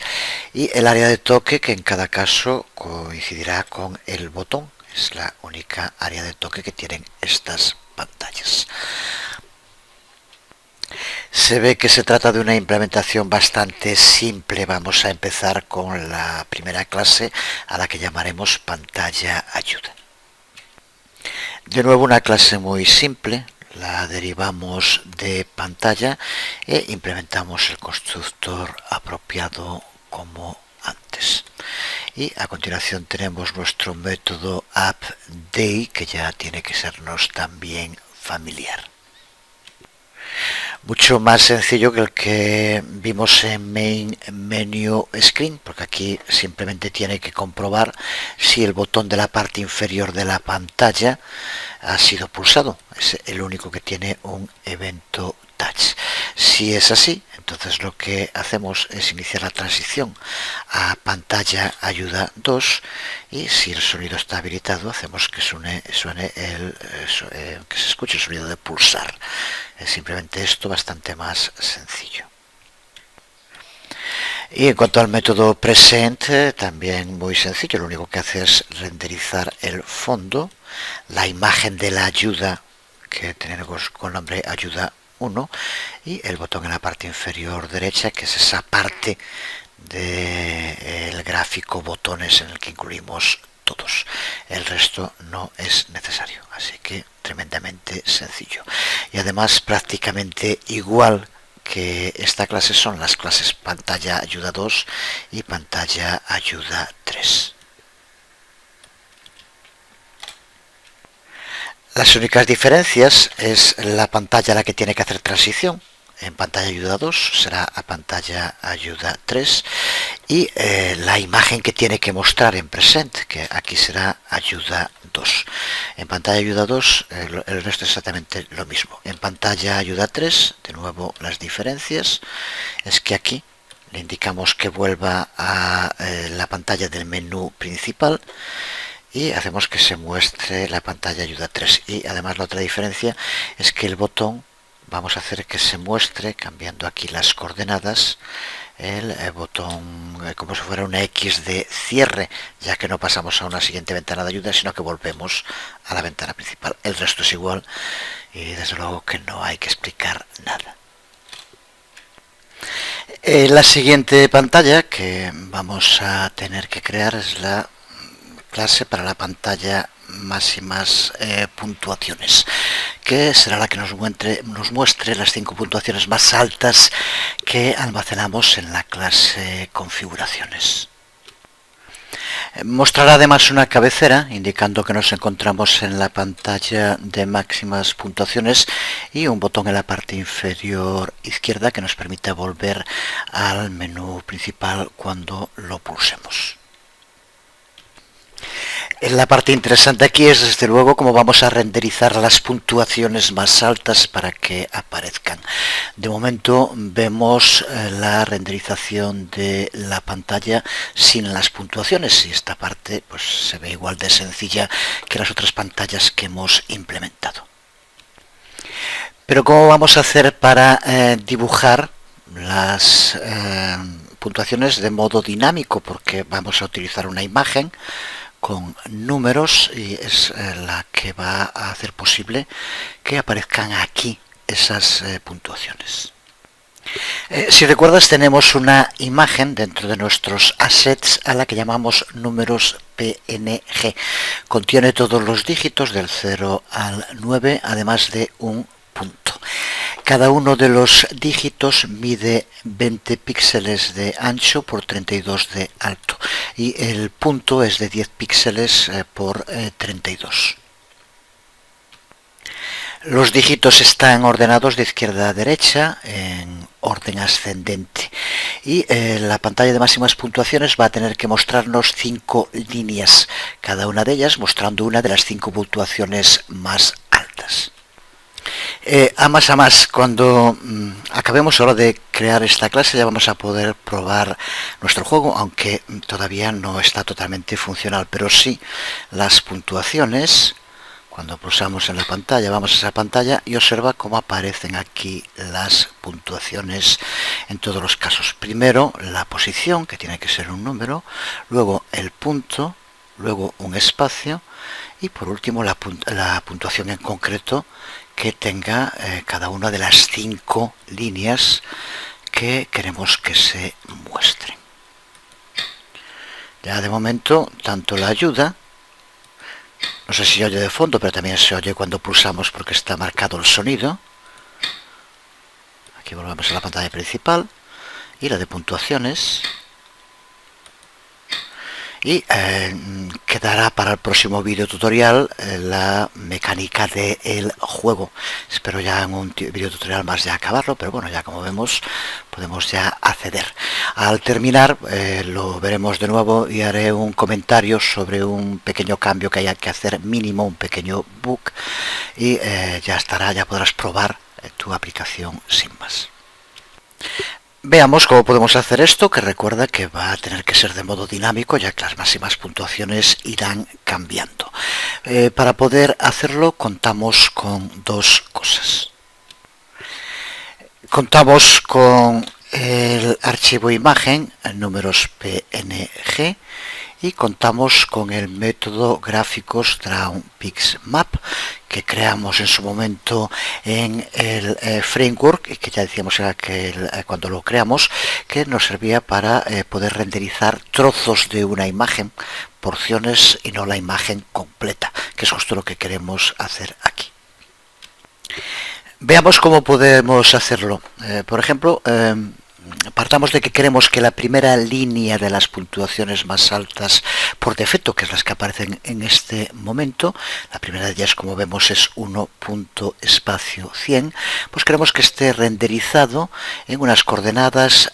y el área de toque que en cada caso coincidirá con el botón. Es la única área de toque que tienen estas pantallas. Se ve que se trata de una implementación bastante simple. Vamos a empezar con la primera clase a la que llamaremos pantalla ayuda. De nuevo una clase muy simple. La derivamos de pantalla e implementamos el constructor apropiado como antes. Y a continuación tenemos nuestro método appday que ya tiene que sernos también familiar. Mucho más sencillo que el que vimos en main menu screen, porque aquí simplemente tiene que comprobar si el botón de la parte inferior de la pantalla ha sido pulsado. Es el único que tiene un evento touch. Si es así, entonces lo que hacemos es iniciar la transición a pantalla ayuda 2 y si el sonido está habilitado hacemos que que se escuche el sonido de pulsar. Es simplemente esto, bastante más sencillo. Y en cuanto al método present, también muy sencillo. Lo único que hace es renderizar el fondo, la imagen de la ayuda que tenemos con nombre ayuda 1 y el botón en la parte inferior derecha, que es esa parte del gráfico botones en el que incluimos todos. El resto no es necesario, así que tremendamente sencillo. Y además prácticamente igual que esta clase son las clases pantalla ayuda 2 y pantalla ayuda 3. Las únicas diferencias es la pantalla a la que tiene que hacer transición. En pantalla ayuda 2 será a pantalla ayuda 3 y la imagen que tiene que mostrar en present, que aquí será ayuda 2. En pantalla ayuda 2 el resto es exactamente lo mismo. En pantalla ayuda 3, de nuevo las diferencias, es que aquí le indicamos que vuelva a la pantalla del menú principal y hacemos que se muestre la pantalla ayuda 3. Y además la otra diferencia es que el botón vamos a hacer que se muestre, cambiando aquí las coordenadas, el botón como si fuera una X de cierre, ya que no pasamos a una siguiente ventana de ayuda, sino que volvemos a la ventana principal. El resto es igual y desde luego que no hay que explicar nada. La siguiente pantalla que vamos a tener que crear es la clase para la pantalla máximas puntuaciones, que será la que nos muestre las 5 puntuaciones más altas que almacenamos en la clase configuraciones. Mostrará además una cabecera indicando que nos encontramos en la pantalla de máximas puntuaciones y un botón en la parte inferior izquierda que nos permite volver al menú principal cuando lo pulsemos. La parte interesante aquí es desde luego cómo vamos a renderizar las puntuaciones más altas para que aparezcan. De momento vemos la renderización de la pantalla sin las puntuaciones y esta parte pues se ve igual de sencilla que las otras pantallas que hemos implementado. Pero ¿cómo vamos a hacer para dibujar las puntuaciones de modo dinámico? Porque vamos a utilizar una imagen con números y es la que va a hacer posible que aparezcan aquí esas puntuaciones. Si recuerdas, tenemos una imagen dentro de nuestros assets a la que llamamos números PNG. Contiene todos los dígitos del 0 al 9, además de un punto. Cada uno de los dígitos mide 20 píxeles de ancho por 32 de alto y el punto es de 10 píxeles por 32. Los dígitos están ordenados de izquierda a derecha en orden ascendente y la pantalla de máximas puntuaciones va a tener que mostrarnos 5 líneas, cada una de ellas mostrando una de las 5 puntuaciones más altas. A más, cuando acabemos ahora de crear esta clase ya vamos a poder probar nuestro juego, aunque todavía no está totalmente funcional, pero sí las puntuaciones. Cuando pulsamos en la pantalla, vamos a esa pantalla y observa cómo aparecen aquí las puntuaciones en todos los casos. Primero la posición, que tiene que ser un número, luego el punto, luego un espacio y por último la puntuación en concreto que tenga cada una de las 5 líneas que queremos que se muestren. Ya de momento, tanto la ayuda, no sé si se oye de fondo, pero también se oye cuando pulsamos porque está marcado el sonido. Aquí volvemos a la pantalla principal y la de puntuaciones. Y quedará para el próximo vídeo tutorial la mecánica del juego. Espero ya en un vídeo tutorial más ya acabarlo, pero bueno, ya como vemos podemos ya acceder. Al terminar lo veremos de nuevo y haré un comentario sobre un pequeño cambio que haya que hacer mínimo, un pequeño bug, y ya estará, ya podrás probar tu aplicación sin más. Veamos cómo podemos hacer esto, que recuerda que va a tener que ser de modo dinámico, ya que las máximas puntuaciones irán cambiando. Para poder hacerlo contamos con dos cosas. Contamos con el archivo imagen, números PNG, y contamos con el método gráficos DrawPixMap que creamos en su momento en el framework y que ya decíamos cuando lo creamos que nos servía para poder renderizar trozos de una imagen, porciones y no la imagen completa, que es justo lo que queremos hacer aquí. Veamos cómo podemos hacerlo. Por ejemplo, partamos de que queremos que la primera línea de las puntuaciones más altas por defecto, que es las que aparecen en este momento, la primera de ellas como vemos es 1.100, pues queremos que esté renderizado en unas coordenadas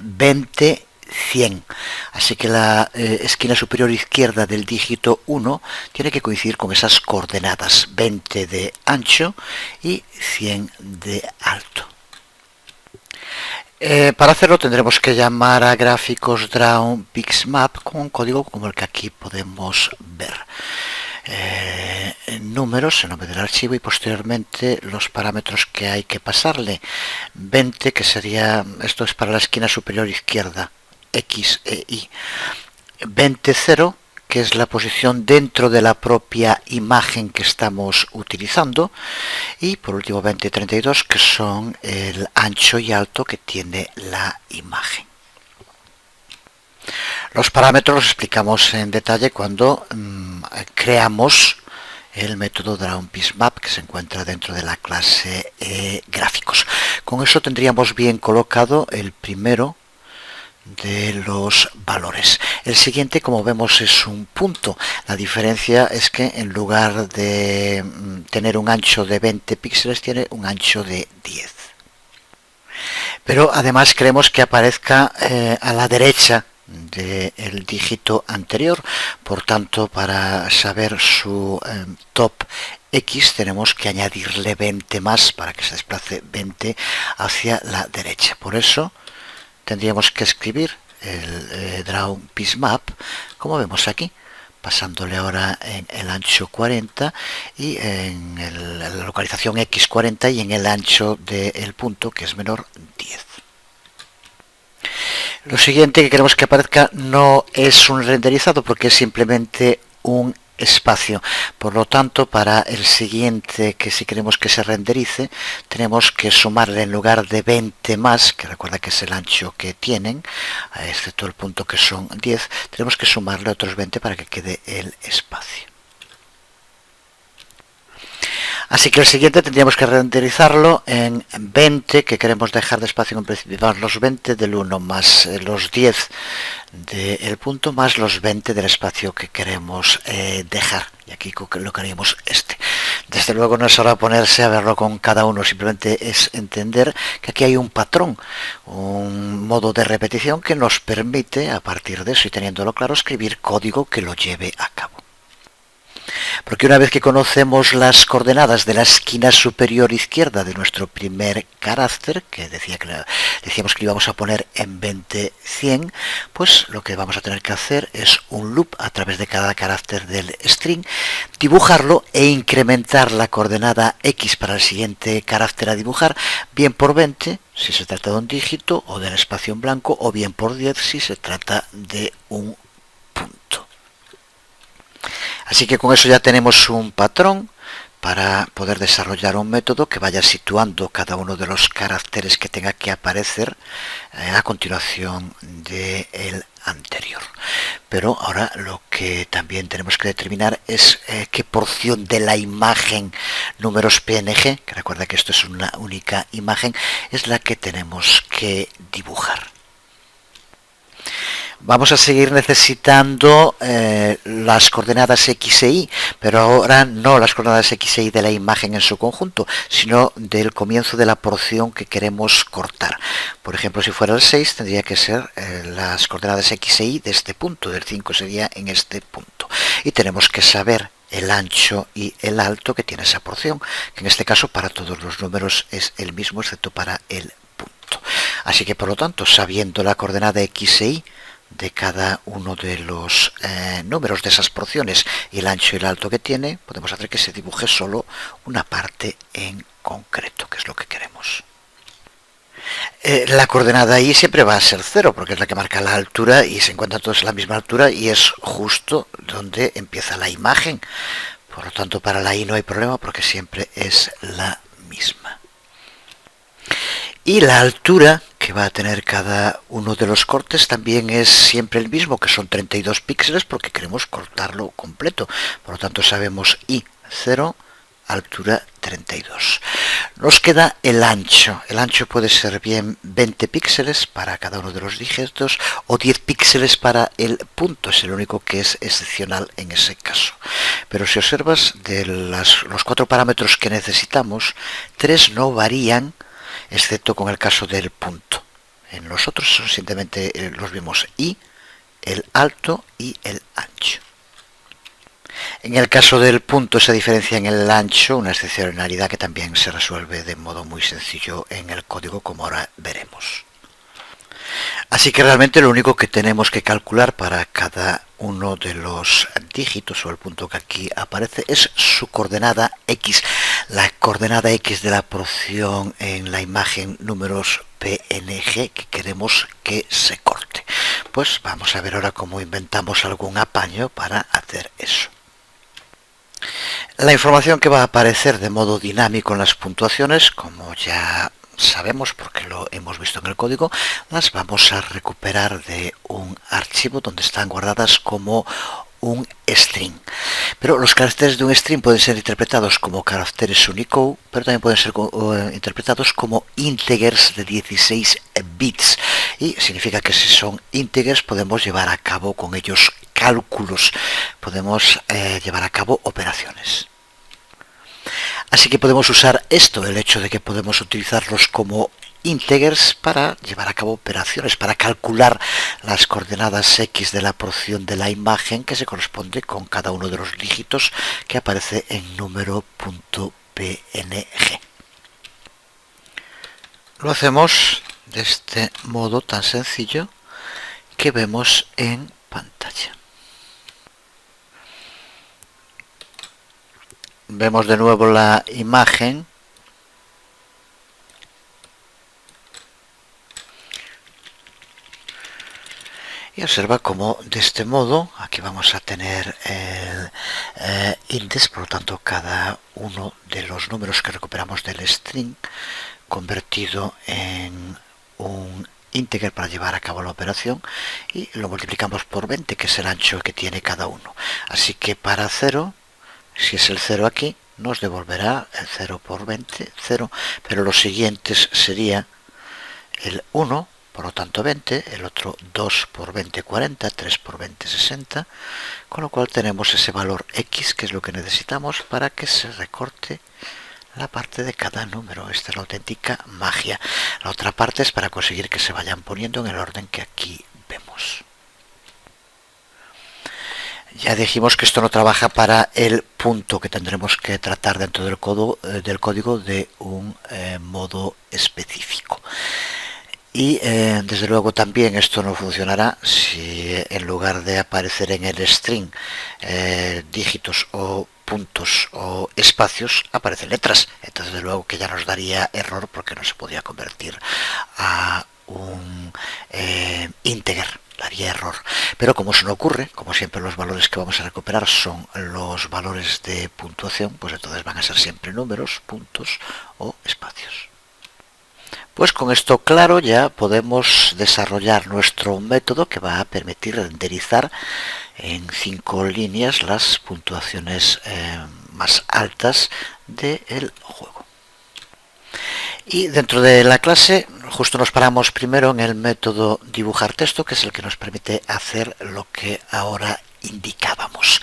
20, 100. Así que la esquina superior izquierda del dígito 1 tiene que coincidir con esas coordenadas 20 de ancho y 100 de alto. Para hacerlo tendremos que llamar a gráficos DrawPixMap con un código como el que aquí podemos ver. Números, el nombre del archivo y posteriormente los parámetros que hay que pasarle. 20, que sería, esto es para la esquina superior izquierda, X e Y. 20,0, que es la posición dentro de la propia imagen que estamos utilizando, y por último 20,32, que son el ancho y alto que tiene la imagen. Los parámetros los explicamos en detalle cuando creamos el método DrawPixMap que se encuentra dentro de la clase gráficos. Con eso tendríamos bien colocado el primero de los valores. El siguiente, como vemos, es un punto. La diferencia es que en lugar de tener un ancho de 20 píxeles, tiene un ancho de 10. Pero además queremos que aparezca a la derecha del dígito anterior. Por tanto, para saber su top X tenemos que añadirle 20 más para que se desplace 20 hacia la derecha. Por eso tendríamos que escribir el draw piece map, como vemos aquí, pasándole ahora en el ancho 40 y en la localización X40 y en el ancho del punto, que es menor, 10. Lo siguiente que queremos que aparezca no es un renderizado porque es simplemente un espacio. Por lo tanto, para el siguiente, que si queremos que se renderice, tenemos que sumarle en lugar de 20 más, que recuerda que es el ancho que tienen, excepto el punto que son 10, tenemos que sumarle otros 20 para que quede el espacio. Así que el siguiente tendríamos que renderizarlo en 20, que queremos dejar de espacio en principio, más los 20 del 1 más los 10 del punto más los 20 del espacio que queremos dejar. Y aquí colocaríamos este. Desde luego no es hora de ponerse a verlo con cada uno, simplemente es entender que aquí hay un patrón, un modo de repetición que nos permite, a partir de eso y teniéndolo claro, escribir código que lo lleve a cabo. Porque una vez que conocemos las coordenadas de la esquina superior izquierda de nuestro primer carácter, que decíamos que íbamos a poner en 20-100, pues lo que vamos a tener que hacer es un loop a través de cada carácter del string, dibujarlo e incrementar la coordenada X para el siguiente carácter a dibujar, bien por 20, si se trata de un dígito o del espacio en blanco, o bien por 10 si se trata de un punto. Así que con eso ya tenemos un patrón para poder desarrollar un método que vaya situando cada uno de los caracteres que tenga que aparecer a continuación del anterior. Pero ahora lo que también tenemos que determinar es qué porción de la imagen números PNG, que recuerda que esto es una única imagen, es la que tenemos que dibujar. Vamos a seguir necesitando las coordenadas X e Y, pero ahora no las coordenadas X e Y de la imagen en su conjunto, sino del comienzo de la porción que queremos cortar. Por ejemplo, si fuera el 6, tendría que ser las coordenadas X e Y de este punto, del 5 sería en este punto. Y tenemos que saber el ancho y el alto que tiene esa porción, que en este caso para todos los números es el mismo, excepto para el punto. Así que, por lo tanto, sabiendo la coordenada X e Y, de cada uno de los números de esas porciones y el ancho y el alto que tiene, podemos hacer que se dibuje solo una parte en concreto, que es lo que queremos. La coordenada Y siempre va a ser 0, porque es la que marca la altura y se encuentran todos a la misma altura y es justo donde empieza la imagen. Por lo tanto, para la Y no hay problema porque siempre es la misma. Y la altura que va a tener cada uno de los cortes también es siempre el mismo, que son 32 píxeles, porque queremos cortarlo completo. Por lo tanto, sabemos Y 0, altura 32. Nos queda el ancho. El ancho puede ser bien 20 píxeles para cada uno de los dígitos o 10 píxeles para el punto. Es el único que es excepcional en ese caso. Pero si observas, de los 4 parámetros que necesitamos, 3 no varían, excepto con el caso del punto. En los otros son simplemente los mismos Y, el alto y el ancho. En el caso del punto se diferencia en el ancho, una excepcionalidad que también se resuelve de modo muy sencillo en el código, como ahora veremos. Así que realmente lo único que tenemos que calcular para cada uno de los dígitos o el punto que aquí aparece es su coordenada X, la coordenada X de la porción en la imagen números PNG que queremos que se corte. Pues vamos a ver ahora cómo inventamos algún apaño para hacer eso. La información que va a aparecer de modo dinámico en las puntuaciones, como ya sabemos porque lo hemos visto en el código, las vamos a recuperar de un archivo donde están guardadas como un string. Pero los caracteres de un string pueden ser interpretados como caracteres Unicode, pero también pueden ser interpretados como integers de 16 bits. Y significa que si son integers podemos llevar a cabo con ellos cálculos, podemos llevar a cabo operaciones. Así que podemos usar esto, el hecho de que podemos utilizarlos como integers para llevar a cabo operaciones, para calcular las coordenadas X de la porción de la imagen que se corresponde con cada uno de los dígitos que aparece en número.png. Lo hacemos de este modo tan sencillo que vemos en pantalla. Vemos de nuevo la imagen. Y observa cómo de este modo, aquí vamos a tener el index, por lo tanto cada uno de los números que recuperamos del string convertido en un integer para llevar a cabo la operación, y lo multiplicamos por 20, que es el ancho que tiene cada uno. Así que para 0, si es el 0 aquí, nos devolverá el 0 por 20, 0, pero los siguientes sería el 1, por lo tanto 20, el otro 2 por 20, 40, 3 por 20, 60, con lo cual tenemos ese valor X, que es lo que necesitamos para que se recorte la parte de cada número. Esta es la auténtica magia. La otra parte es para conseguir que se vayan poniendo en el orden que aquí vemos. Ya dijimos que esto no trabaja para el punto, que tendremos que tratar dentro del código de un modo específico. Y desde luego también esto no funcionará si en lugar de aparecer en el string dígitos o puntos o espacios aparecen letras. Entonces desde luego que ya nos daría error, porque no se podía convertir a un integer, daría error. Pero como eso no ocurre, como siempre los valores que vamos a recuperar son los valores de puntuación, pues entonces van a ser siempre números, puntos o espacios. Pues con esto claro ya podemos desarrollar nuestro método que va a permitir renderizar en 5 líneas las puntuaciones más altas del juego. Y dentro de la clase justo nos paramos primero en el método dibujar texto, que es el que nos permite hacer lo que ahora indicábamos.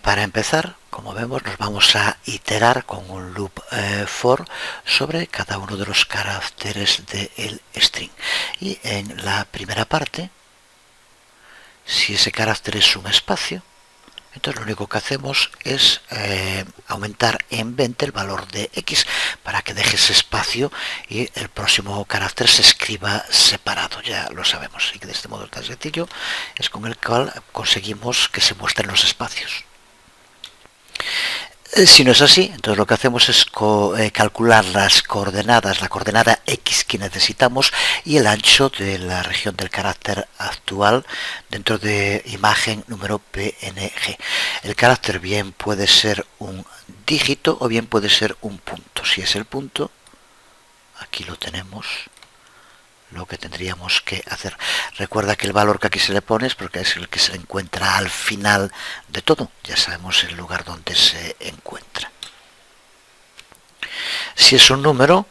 Para empezar, como vemos, nos vamos a iterar con un loop for sobre cada uno de los caracteres del string. Y en la primera parte, si ese carácter es un espacio, entonces lo único que hacemos es aumentar en 20 el valor de X para que deje ese espacio y el próximo carácter se escriba separado. Ya lo sabemos, y que de este modo tan sencillo es con el cual conseguimos que se muestren los espacios. Si no es así, entonces lo que hacemos es calcular las coordenadas, la coordenada X que necesitamos y el ancho de la región del carácter actual dentro de imagen número PNG. El carácter bien puede ser un dígito o bien puede ser un punto. Si es el punto, aquí lo tenemos, lo que tendríamos que hacer. Recuerda que el valor que aquí se le pone es porque es el que se encuentra al final de todo. Ya sabemos el lugar donde se encuentra. Si es un número,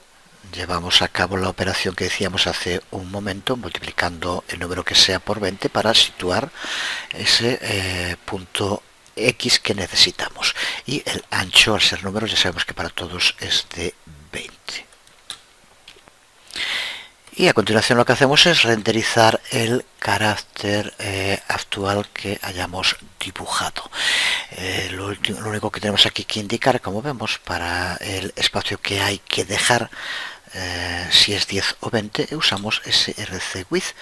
llevamos a cabo la operación que decíamos hace un momento, multiplicando el número que sea por 20 para situar ese punto X que necesitamos. Y el ancho, al ser números, ya sabemos que para todos es de 20. Y a continuación lo que hacemos es renderizar el carácter actual que hayamos dibujado. Lo único que tenemos aquí que indicar, como vemos, para el espacio que hay que dejar, si es 10 o 20, usamos src width,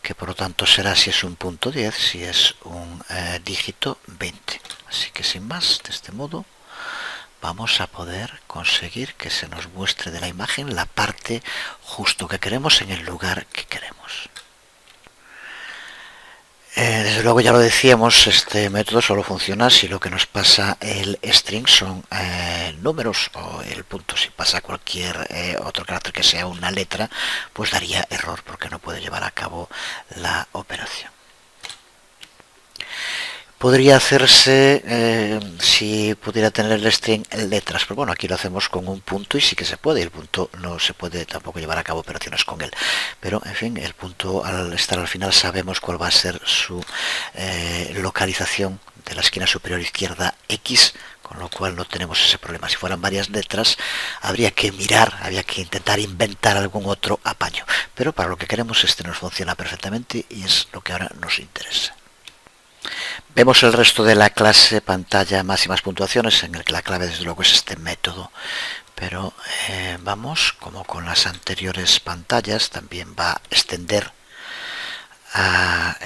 que por lo tanto será, si es un punto, 10, si es un dígito, 20. Así que sin más, de este modo vamos a poder conseguir que se nos muestre de la imagen la parte justo que queremos en el lugar que queremos. Desde luego, ya lo decíamos, este método solo funciona si lo que nos pasa el string son números, o el punto. Si pasa cualquier otro carácter que sea una letra, pues daría error porque no puede llevar a cabo la operación. Podría hacerse si pudiera tener el string en letras, pero bueno, aquí lo hacemos con un punto y sí que se puede. El punto no se puede tampoco llevar a cabo operaciones con él, pero en fin, el punto, al estar al final, sabemos cuál va a ser su localización de la esquina superior izquierda X, con lo cual no tenemos ese problema. Si fueran varias letras, habría que mirar, habría que intentar inventar algún otro apaño, pero para lo que queremos este nos funciona perfectamente y es lo que ahora nos interesa. Vemos el resto de la clase pantalla máximas puntuaciones, en el que la clave desde luego es este método, pero vamos, como con las anteriores pantallas, también va a extender a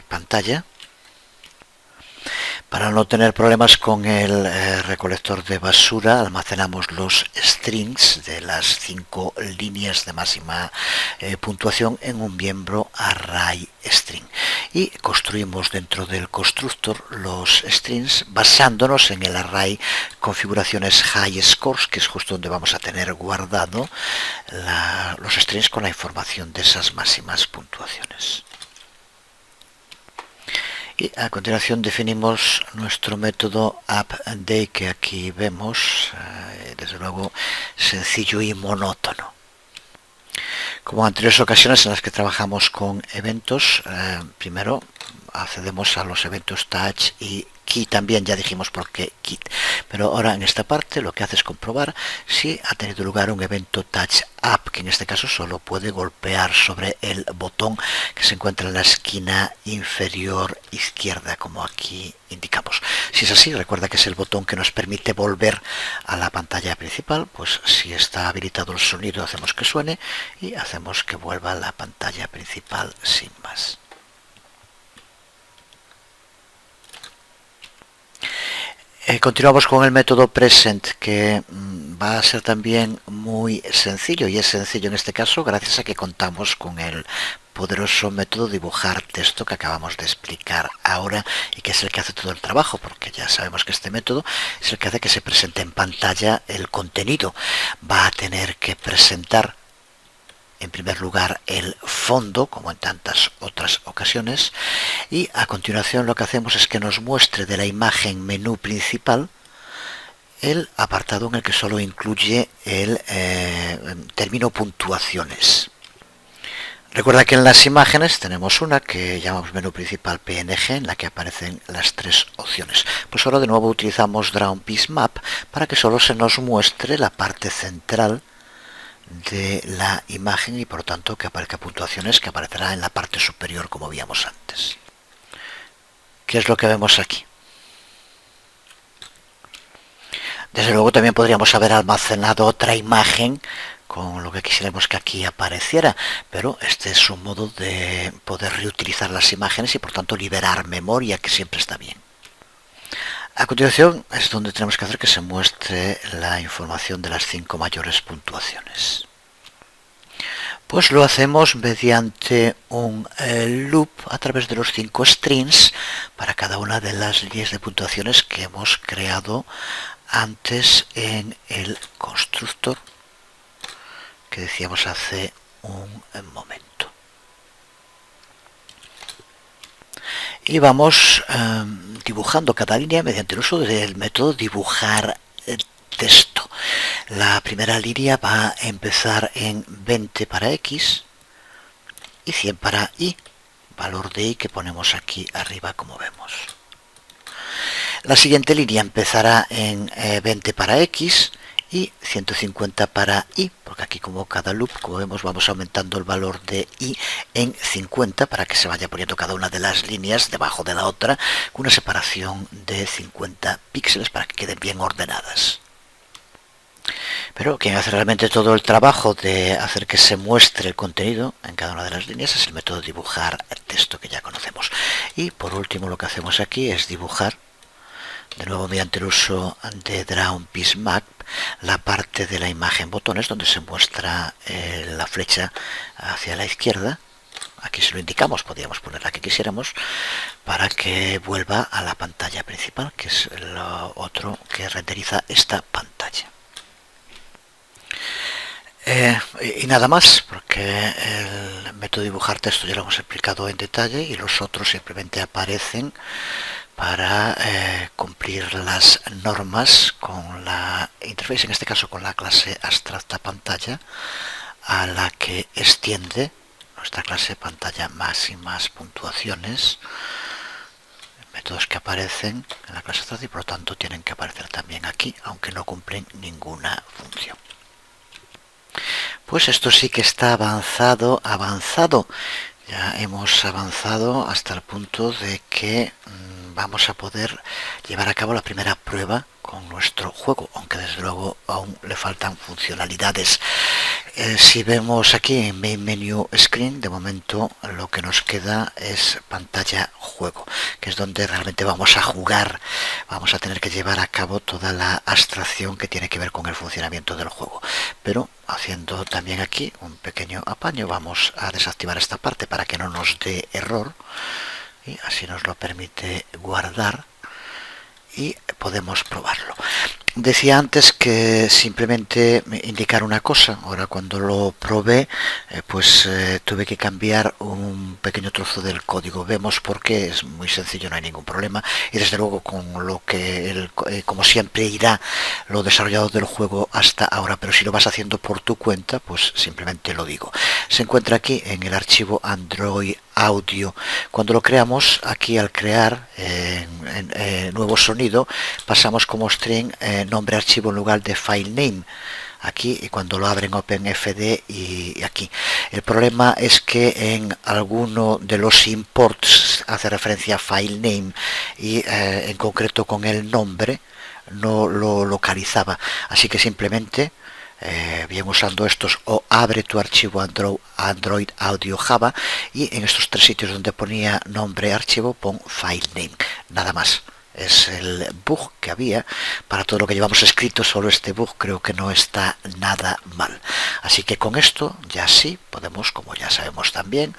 pantalla. Para no tener problemas con el recolector de basura, almacenamos los strings de las 5 líneas de máxima puntuación en un miembro array string y construimos dentro del constructor los strings basándonos en el array configuraciones high scores, que es justo donde vamos a tener guardado los strings con la información de esas máximas puntuaciones. Y a continuación definimos nuestro método update, que aquí vemos, desde luego sencillo y monótono. Como en anteriores ocasiones en las que trabajamos con eventos, primero accedemos a los eventos touch y key, también ya dijimos por qué key, pero ahora en esta parte lo que hace es comprobar si ha tenido lugar un evento touch up, que en este caso solo puede golpear sobre el botón que se encuentra en la esquina inferior izquierda, como aquí indicamos. Si es así, recuerda que es el botón que nos permite volver a la pantalla principal. Pues si está habilitado el sonido, hacemos que suene y hacemos que vuelva a la pantalla principal sin más. Continuamos con el método present, que va a ser también muy sencillo, y es sencillo en este caso gracias a que contamos con el poderoso método dibujar texto que acabamos de explicar ahora y que es el que hace todo el trabajo, porque ya sabemos que este método es el que hace que se presente en pantalla el contenido. Va a tener que presentar en primer lugar el fondo, como en tantas otras ocasiones, y a continuación lo que hacemos es que nos muestre de la imagen menú principal el apartado en el que solo incluye el término puntuaciones. Recuerda que en las imágenes tenemos una que llamamos menú principal PNG, en la que aparecen las 3 opciones. Pues ahora de nuevo utilizamos Draw Piece Map para que solo se nos muestre la parte central de la imagen y por tanto que aparezca puntuaciones, que aparecerá en la parte superior como veíamos antes. ¿Qué es lo que vemos aquí? Desde luego también podríamos haber almacenado otra imagen con lo que quisiéramos que aquí apareciera, pero este es un modo de poder reutilizar las imágenes y por tanto liberar memoria, que siempre está bien. A continuación es donde tenemos que hacer que se muestre la información de las 5 mayores puntuaciones. Pues lo hacemos mediante un loop a través de los 5 strings para cada una de las líneas de puntuaciones que hemos creado antes en el constructor que decíamos hace un momento. Y vamos dibujando cada línea mediante el uso del método dibujar texto. La primera línea va a empezar en 20 para X y 100 para Y, valor de Y que ponemos aquí arriba como vemos. La siguiente línea empezará en 20 para X y 150 para Y, porque aquí como cada loop, como vemos, vamos aumentando el valor de Y en 50 para que se vaya poniendo cada una de las líneas debajo de la otra con una separación de 50 píxeles para que queden bien ordenadas. Pero quien hace realmente todo el trabajo de hacer que se muestre el contenido en cada una de las líneas es el método dibujar texto que ya conocemos. Y por último lo que hacemos aquí es dibujar, de nuevo mediante el uso de Draw Piece Map, la parte de la imagen botones donde se muestra la flecha hacia la izquierda. Aquí se lo indicamos, podríamos poner la que quisiéramos, para que vuelva a la pantalla principal, que es lo otro que renderiza esta pantalla. Y nada más, porque el método dibujar texto ya lo hemos explicado en detalle y los otros simplemente aparecen para cumplir las normas con la interface, en este caso con la clase abstracta pantalla, a la que extiende nuestra clase pantalla más y más puntuaciones, métodos que aparecen en la clase abstracta y por lo tanto tienen que aparecer también aquí, aunque no cumplen ninguna función. Pues esto sí que está avanzado. Ya hemos avanzado hasta el punto de que vamos a poder llevar a cabo la primera prueba con nuestro juego, aunque desde luego aún le faltan funcionalidades. Si vemos aquí en Main Menu Screen, de momento lo que nos queda es pantalla juego, que es donde realmente vamos a jugar, vamos a tener que llevar a cabo toda la abstracción que tiene que ver con el funcionamiento del juego. Pero haciendo también aquí un pequeño apaño, vamos a desactivar esta parte para que no nos dé error, y así nos lo permite guardar y podemos probarlo. Decía antes que simplemente indicar una cosa. Ahora cuando lo probé tuve que cambiar un pequeño trozo del código. Vemos por qué, es muy sencillo, no hay ningún problema, y desde luego con lo que como siempre irá lo desarrollado del juego hasta ahora, pero si lo vas haciendo por tu cuenta, pues simplemente lo digo. Se encuentra aquí en el archivo Android Audio. Cuando lo creamos, aquí al crear nuevo sonido, pasamos como string nombre archivo en lugar de file name aquí, y cuando lo abren OpenFD y aquí. El problema es que en alguno de los imports hace referencia a file name y en concreto con el nombre no lo localizaba, así que simplemente bien usando estos, o abre tu archivo Android Audio Java, y en estos tres sitios donde ponía nombre archivo pon file name, nada más. Es el bug que había. Para todo lo que llevamos escrito, solo este bug creo que no está nada mal. Así que con esto ya sí podemos, como ya sabemos también,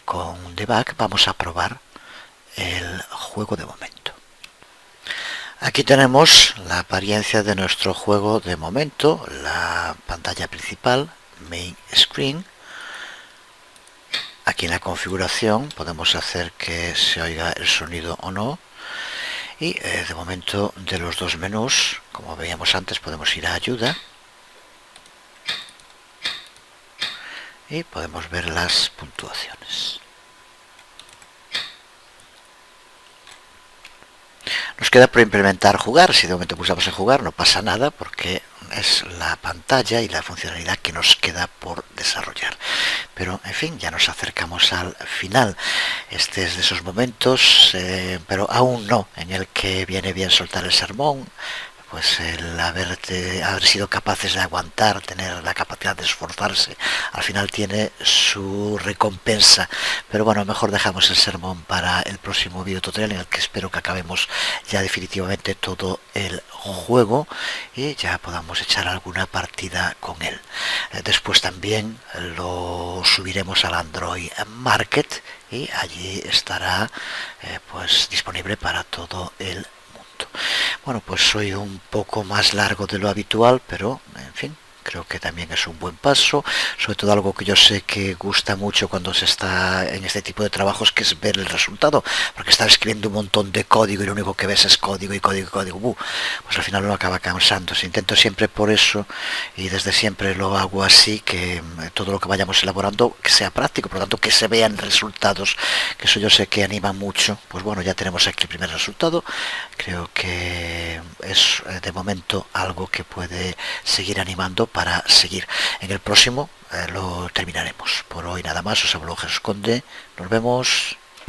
con debug vamos a probar el juego de momento. Aquí tenemos la apariencia de nuestro juego de momento, la pantalla principal, Main Screen. Aquí en la configuración podemos hacer que se oiga el sonido o no. Y de momento de los dos menús, como veíamos antes, podemos ir a ayuda y podemos ver las puntuaciones. Nos queda por implementar jugar. Si de momento pulsamos en jugar no pasa nada, porque es la pantalla y la funcionalidad que nos queda por desarrollar. Pero en fin, ya nos acercamos al final. Este es de esos momentos, pero aún no, en el que viene bien soltar el sermón. Pues el haber sido capaces de aguantar, tener la capacidad de esforzarse, al final tiene su recompensa. Pero bueno, mejor dejamos el sermón para el próximo video tutorial, en el que espero que acabemos ya definitivamente todo el juego y ya podamos echar alguna partida con él. Después también lo subiremos al Android Market y allí estará pues disponible para todo el mundo. Bueno, pues soy un poco más largo de lo habitual, pero en fin, creo que también es un buen paso, sobre todo algo que yo sé que gusta mucho cuando se está en este tipo de trabajos, que es ver el resultado, porque estar escribiendo un montón de código y lo único que ves es código y código y código, pues al final lo acaba cansando. Intento siempre por eso, y desde siempre lo hago así, que todo lo que vayamos elaborando que sea práctico, por lo tanto que se vean resultados, que eso yo sé que anima mucho. Pues bueno, ya tenemos aquí el primer resultado, creo que es de momento algo que puede seguir animando para seguir. En el próximo lo terminaremos. Por hoy nada más, os hablo Jesús Conde, nos vemos.